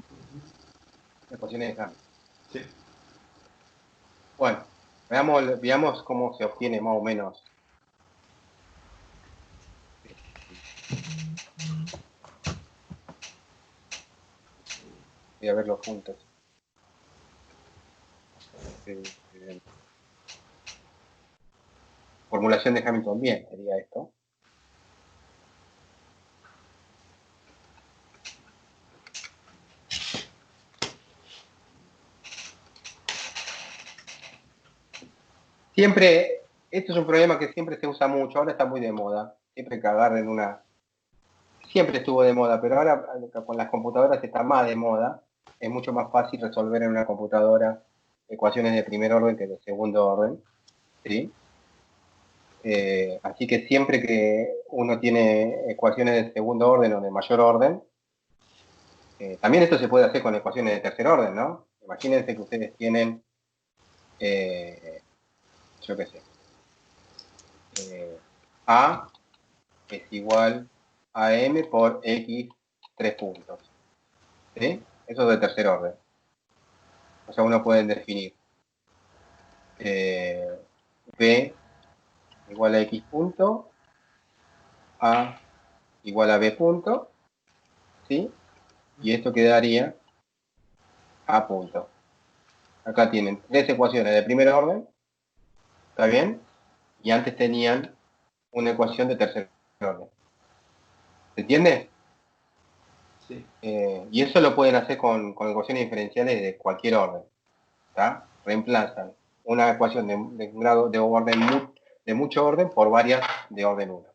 Ecuaciones de Hamilton. Sí. Bueno, veamos cómo se obtiene más o menos. Voy a verlos juntos. Formulación de Hamilton bien, sería esto. Siempre, esto es un problema que siempre se usa mucho, ahora está muy de moda. Siempre que agarren una... Siempre estuvo de moda, pero ahora con las computadoras está más de moda. Es mucho más fácil resolver en una computadora ecuaciones de primer orden que de segundo orden. ¿Sí? Así que siempre que uno tiene ecuaciones de segundo orden o de mayor orden, también esto se puede hacer con ecuaciones de tercer orden, ¿no? Imagínense que ustedes tienen, yo qué sé, A es igual a M por X 3 puntos. ¿Sí? Eso es de tercer orden. O sea, uno puede definir B igual a X punto, A igual a B punto, ¿sí? Y esto quedaría A punto. Acá tienen tres ecuaciones de primer orden, ¿está bien? Y antes tenían una ecuación de tercer orden. ¿Se entiende? Sí. Y eso lo pueden hacer con ecuaciones diferenciales de cualquier orden. ¿Está? Reemplazan una ecuación de grado de orden de mucho orden por varias de orden 1.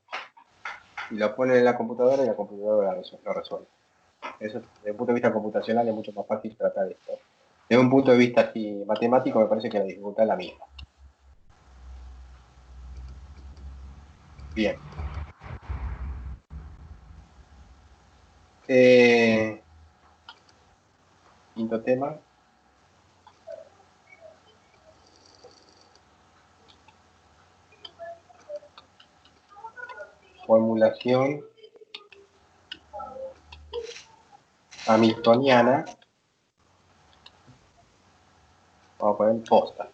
Y lo ponen en la computadora y la computadora lo resuelve. Eso, desde el punto de vista computacional, es mucho más fácil tratar esto. Desde un punto de vista así, matemático, me parece que la dificultad es la misma. Bien. Quinto tema. Formulación hamiltoniana. Vamos a poner posta.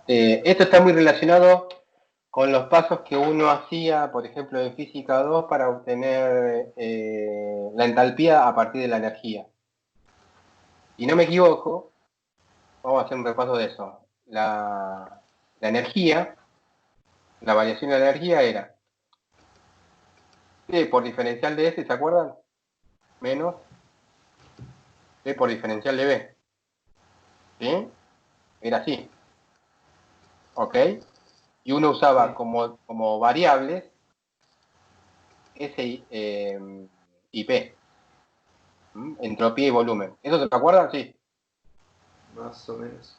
Esto está muy relacionado con los pasos que uno hacía, por ejemplo, en física 2 para obtener la entalpía a partir de la energía. Y no me equivoco, vamos a hacer un repaso de eso. La energía, la variación de la energía era T por diferencial de S, ¿se acuerdan? Menos T por diferencial de B. ¿Sí? Era así. ¿Ok? Y uno usaba Sí. como variables S y P. Entropía y volumen. ¿Eso se acuerdan? Sí. Más o menos.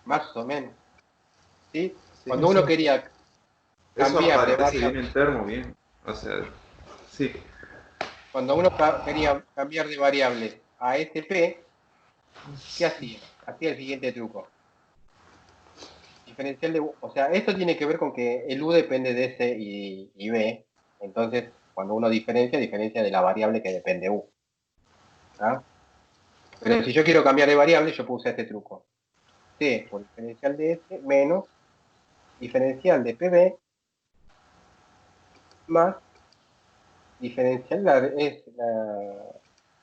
Más o menos. ¿Sí? Sí. Cuando uno Sí. quería Eso cambiar de aparece bien variable, en termo, bien. O sea, sí. cuando uno quería cambiar de variable a SP, ¿qué hacía? Hacía el siguiente truco. Diferencial de U. O sea, esto tiene que ver con que el U depende de S y B. Entonces, cuando uno diferencia de la variable que depende U. ¿Ah? Pero si yo quiero cambiar de variable, yo puse este truco. T por diferencial de S menos diferencial de PB más diferencial es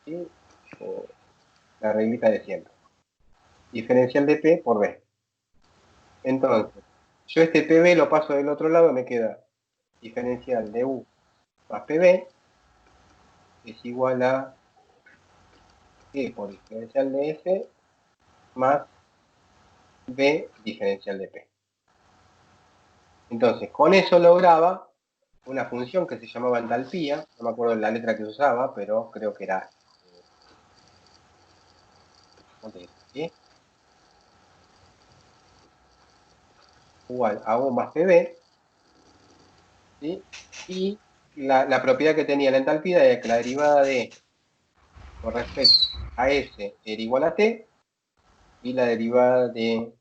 ¿sí? La reglita de siempre. Diferencial de P por B. Entonces, Yo este PB lo paso del otro lado, me queda diferencial de U más PB es igual a E por diferencial de F más B diferencial de P. Entonces, con eso lograba una función que se llamaba entalpía, no me acuerdo la letra que se usaba, pero creo que era ¿sí? Igual a U más PB, ¿sí? Y la propiedad que tenía la entalpía era que la derivada de con respecto a S era igual a T, y la derivada de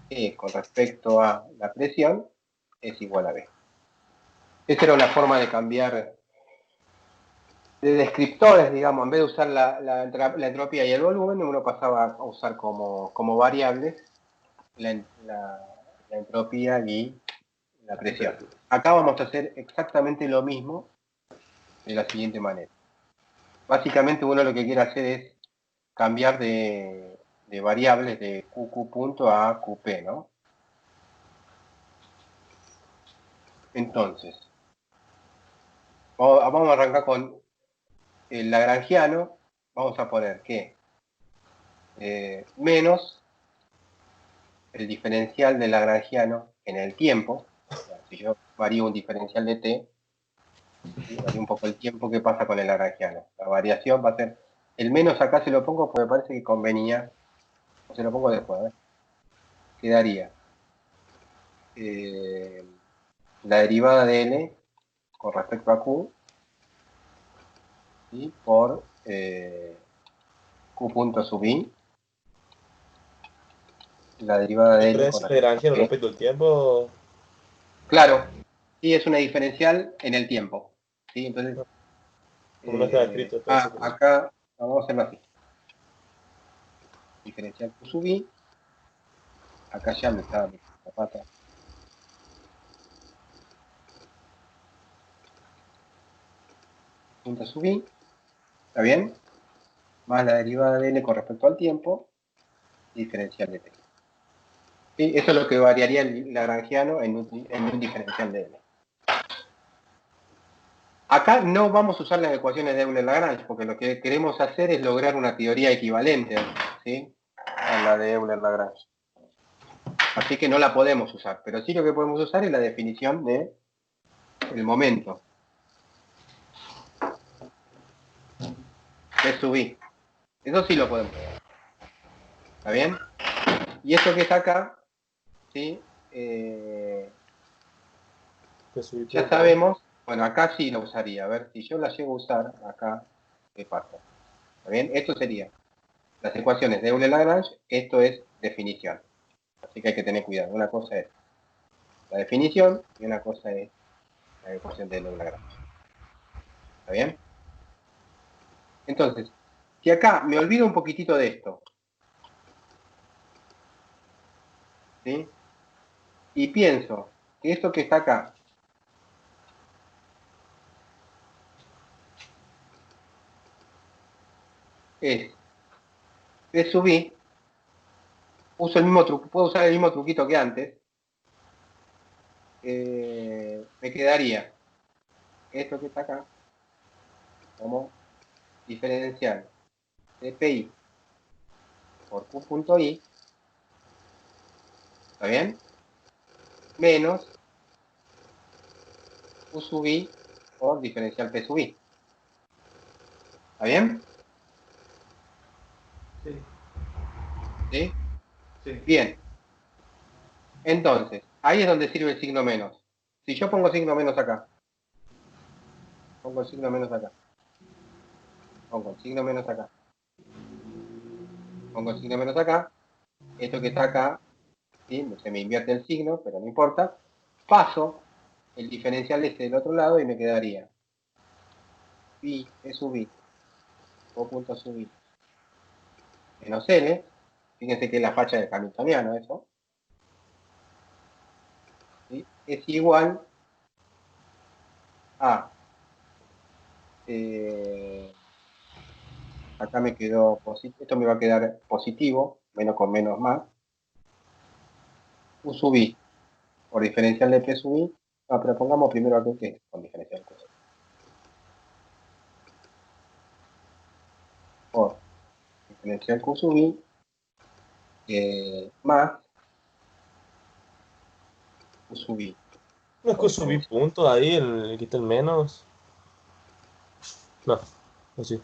E con respecto a la presión es igual a B. Esta era una forma de cambiar de descriptores, digamos, en vez de usar la entropía y el volumen, uno pasaba a usar como variables la entropía y la presión. Acá vamos a hacer exactamente lo mismo de la siguiente manera. Básicamente uno lo que quiere hacer es cambiar de variables de QQ punto a QP, ¿no? Entonces, vamos a arrancar con el lagrangiano. Vamos a poner que menos el diferencial del lagrangiano en el tiempo. O sea, si yo varío un diferencial de t, ¿sí? Varío un poco el tiempo que pasa con el lagrangiano. La variación va a ser, el menos acá se lo pongo porque me parece que convenía, o se lo pongo después, ¿eh? Quedaría la derivada de n con respecto a q, ¿sí? Por q punto sub i, la derivada de n con ¿Diferencia de respecto a Lagrangiano p. respecto al tiempo? Claro, sí, es una diferencial en el tiempo, ¿sí? Entonces, Como no está escrito, pensé que... acá vamos a hacerlo así. Diferencial q sub i, acá ya me estaba metiendo la pata. Punto sub i, ¿está bien? Más la derivada de n con respecto al tiempo, diferencial de t. ¿Sí? Eso es lo que variaría el lagrangiano en un diferencial de n. Acá no vamos a usar las ecuaciones de Euler-Lagrange, porque lo que queremos hacer es lograr una teoría equivalente, ¿sí? A la de Euler-Lagrange. Así que no la podemos usar, pero sí lo que podemos usar es la definición de el momento. P sub i. Eso sí lo podemos usar. ¿Está bien? Y esto que está acá, ¿sí? Ya sabemos, bueno, acá sí lo usaría. A ver, si yo la llego a usar, acá, ¿qué pasa? ¿Está bien? Esto sería las ecuaciones de Euler-Lagrange, esto es definición. Así que hay que tener cuidado. Una cosa es la definición y una cosa es la ecuación de Euler-Lagrange. ¿Está bien? Entonces, si acá me olvido un poquitito de esto, ¿sí? Y pienso que esto que está acá es P sub i, uso el mismo truco, puedo usar el mismo truquito que antes, me quedaría esto que está acá como diferencial de pi por q punto i, ¿está bien? Menos q sub i por diferencial p sub i. ¿Está bien? Sí, ¿Sí? sí. Bien. Entonces, ahí es donde sirve el signo menos. Si yo pongo signo menos acá, pongo el signo menos acá, pongo el signo menos acá, pongo el signo menos acá, esto que está acá, ¿sí? Se me invierte el signo, pero no importa, paso el diferencial este del otro lado y me quedaría pi e sub i o punto sub i menos L, fíjense que es la facha del hamiltoniano eso, ¿sí? Es igual a, acá me quedó positivo, esto me va a quedar positivo, menos con menos más, Q sub i por diferencial de P sub i. No, pero pongamos primero aquí que es con diferencial Q sub i. Por diferencial Q sub i más Q sub i. ¿No es que subí puntos ahí, el que está el menos? No, así.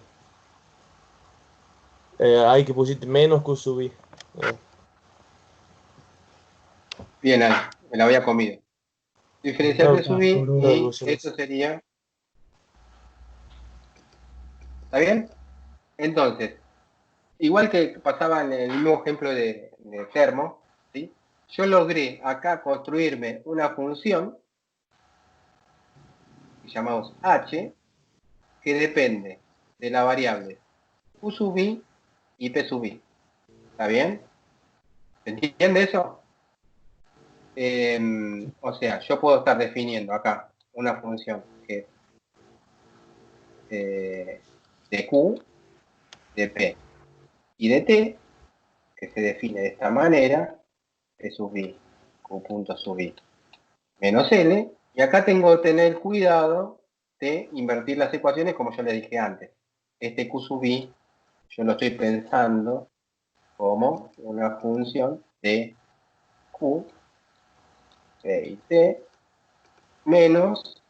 Ahí que pusiste menos que subí. Bien, ahí, me la había comido. Diferencial No, de sub i no, y no, esto sería... ¿Está bien? Entonces, igual que pasaba en el mismo ejemplo de termo, ¿sí? Yo logré acá construirme una función que llamamos h, que depende de la variable q sub i y p sub i. ¿Está bien? ¿Se entiende eso? O sea, yo puedo estar definiendo acá una función que de q, de p y de t, que se define de esta manera, p sub i, q punto sub i, menos l, y acá tengo que tener cuidado de invertir las ecuaciones como yo le dije antes. Este q sub i, yo lo estoy pensando como una función de q, p y t, menos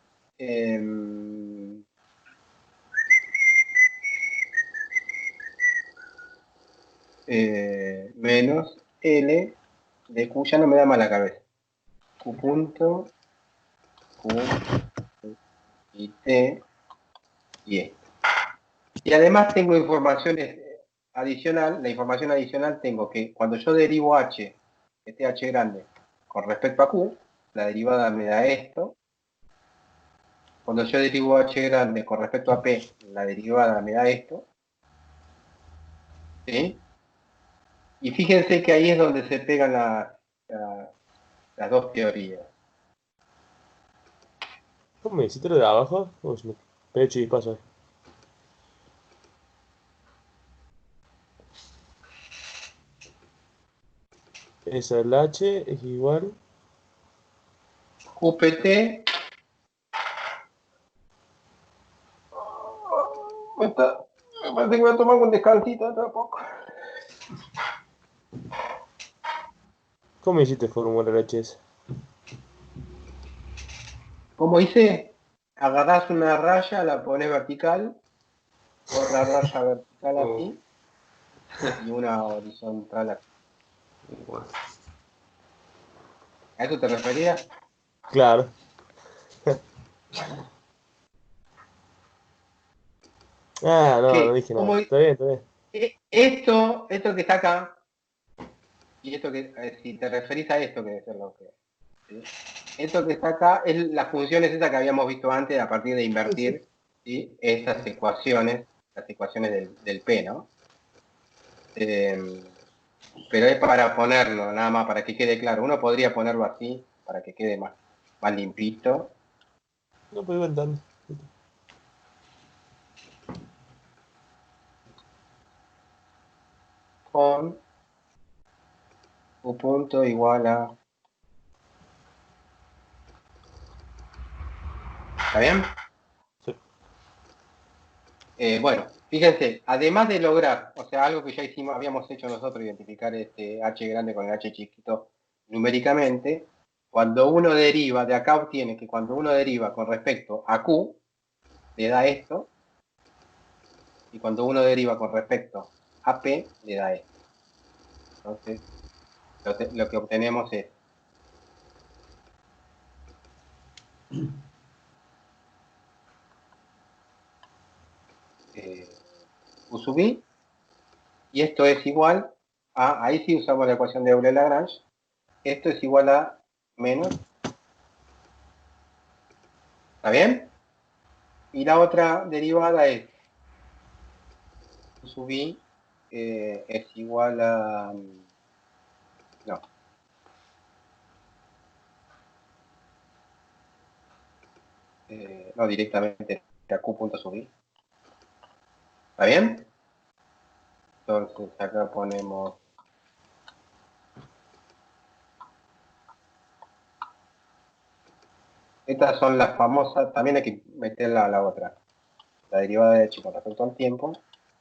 menos L de Q, ya no me da mala cabeza. Q punto, Q y T y E. Y además tengo informaciones adicional, la información adicional tengo que cuando yo derivo H, este H grande, con respecto a Q, la derivada me da esto. Cuando yo derivo H grande con respecto a P, la derivada me da esto. ¿Sí? Y fíjense que ahí es donde se pegan las dos teorías. ¿Cómo me hiciste lo de abajo? Uy, se me pegué chispazo ahí. Esa el H es igual. QPT me parece que voy a tomar un descansito dentro de poco. ¿Cómo hiciste formular HS? Como hice, agarrás una raya, la pones vertical, otra raya vertical aquí y una horizontal aquí. Igual. ¿A eso te referías? Claro. Ah, no, no ¿Qué? dije nada. Está bien, está bien. Esto que está acá, y esto que, si te referís a esto, que debe ser lo que... ¿sí? Esto que está acá es las funciones esas que habíamos visto antes a partir de invertir, ¿sí? Esas ecuaciones, las ecuaciones del P, ¿no? Pero es para ponerlo, nada más para que quede claro. Uno podría ponerlo así, para que quede más limpito. No, pero igual dando. Con u punto igual a... ¿Está bien? Sí. Bueno, fíjense, además de lograr, o sea, algo que ya hicimos, habíamos hecho nosotros, identificar este h grande con el h chiquito numéricamente, cuando uno deriva, de acá obtiene que cuando uno deriva con respecto a q, le da esto, y cuando uno deriva con respecto a p, le da esto. Entonces, lo que obtenemos es q sub i, y esto es igual a, ahí sí usamos la ecuación de Euler-Lagrange, esto es igual a menos, ¿está bien? Y la otra derivada es q sub i es igual a, no, no directamente a q punto sub i, ¿está bien? Entonces acá ponemos Estas son las famosas, también hay que meterla a la otra. La derivada de h con respecto al tiempo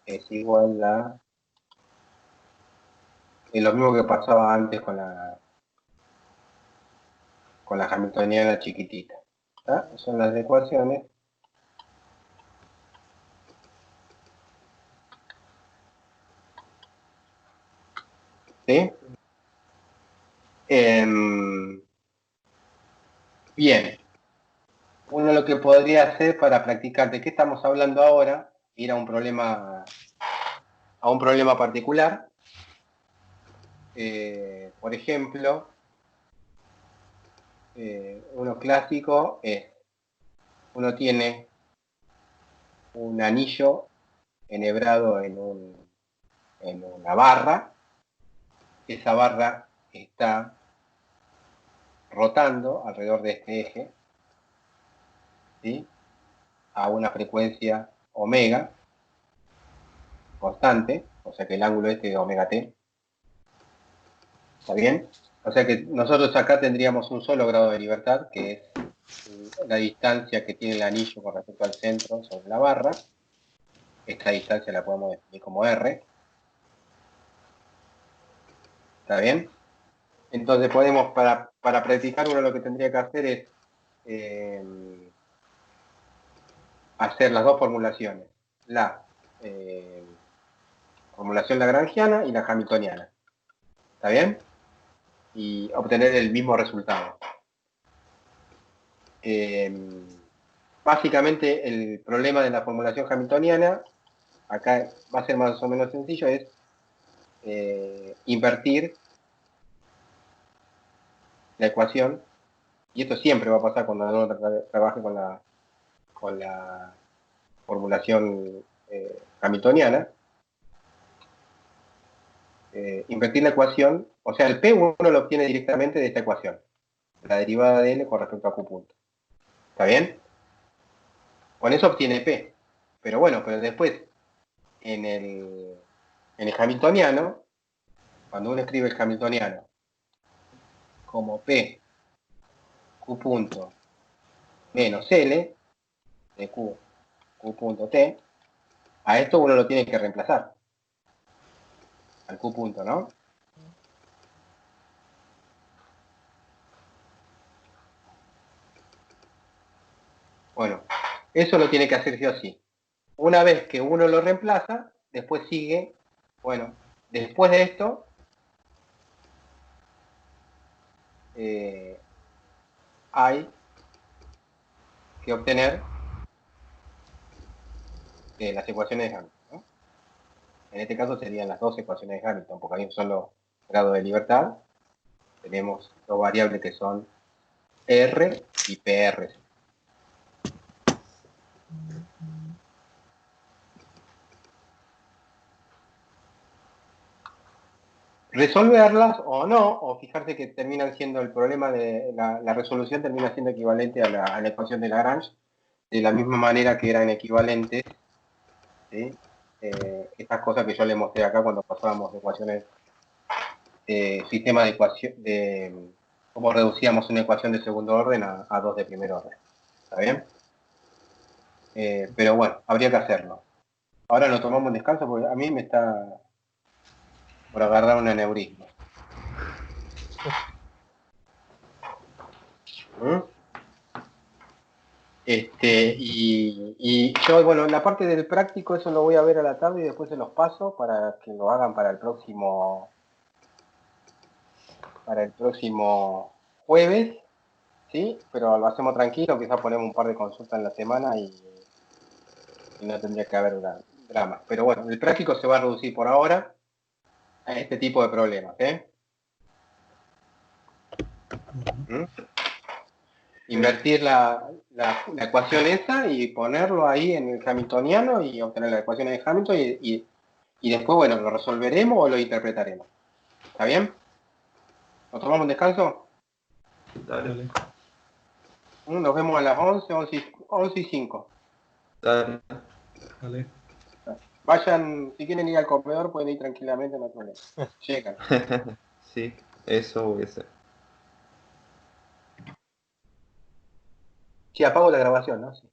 es igual a... Es lo mismo que pasaba antes con la hamiltoniana chiquitita. ¿Tá? Son las ecuaciones. ¿Sí? Bien. Uno lo que podría hacer para practicar de qué estamos hablando ahora, ir a un problema particular. Por ejemplo, uno clásico es, uno tiene un anillo enhebrado en una barra. Esa barra está rotando alrededor de este eje, ¿sí? A una frecuencia omega constante, o sea que el ángulo este es omega t. ¿Está bien? O sea que nosotros acá tendríamos un solo grado de libertad, que es la distancia que tiene el anillo con respecto al centro sobre la barra. Esta distancia la podemos definir como r. ¿Está bien? Entonces podemos, para practicar, uno lo que tendría que hacer es hacer las dos formulaciones. La formulación lagrangiana y la hamiltoniana. ¿Está bien? Y obtener el mismo resultado. Básicamente el problema de la formulación hamiltoniana, acá va a ser más o menos sencillo, es invertir la ecuación, y esto siempre va a pasar cuando uno trabaje con la formulación hamiltoniana. Invertir la ecuación, o sea, el P uno lo obtiene directamente de esta ecuación, la derivada de L con respecto a Q punto. ¿Está bien? Con eso obtiene P. Pero bueno, pero después, en el hamiltoniano, cuando uno escribe el hamiltoniano como P, Q punto, menos L, de Q punto T, a esto uno lo tiene que reemplazar. Al Q punto, ¿no? Bueno, eso lo tiene que hacer sí o sí. Una vez que uno lo reemplaza, después sigue, bueno, después de esto, hay que obtener las ecuaciones de Hamilton, ¿no? En este caso serían las dos ecuaciones de Hamilton, porque hay un solo grado de libertad. Tenemos dos variables que son R y PR. Resolverlas o no, o fijarse que terminan siendo el problema de la resolución termina siendo equivalente a la ecuación de Lagrange, de la misma manera que eran equivalentes, ¿sí? Estas cosas que yo les mostré acá cuando pasábamos de ecuaciones, sistema de ecuación, de cómo reducíamos una ecuación de segundo orden a dos de primer orden. ¿Está bien? Pero bueno, habría que hacerlo. Ahora nos tomamos un descanso porque a mí me está por agarrar un aneurisma. Y yo, bueno, la parte del práctico, eso lo voy a ver a la tarde y después se los paso para que lo hagan para el próximo jueves, ¿sí? Pero lo hacemos tranquilo, quizás ponemos un par de consultas en la semana y no tendría que haber drama. Pero bueno, el práctico se va a reducir por ahora a este tipo de problemas, ¿eh? Invertir la ecuación esa y ponerlo ahí en el hamiltoniano y obtener la ecuación de Hamilton y después, bueno, lo resolveremos o lo interpretaremos. ¿Está bien? ¿Nos tomamos un descanso? Dale. Nos vemos a las 11 y 5. Dale. Vale. Vayan, si quieren ir al comedor, pueden ir tranquilamente, no hay problema. Llegan. Sí, eso voy a hacer. Sí, apago la grabación, ¿no? Sí.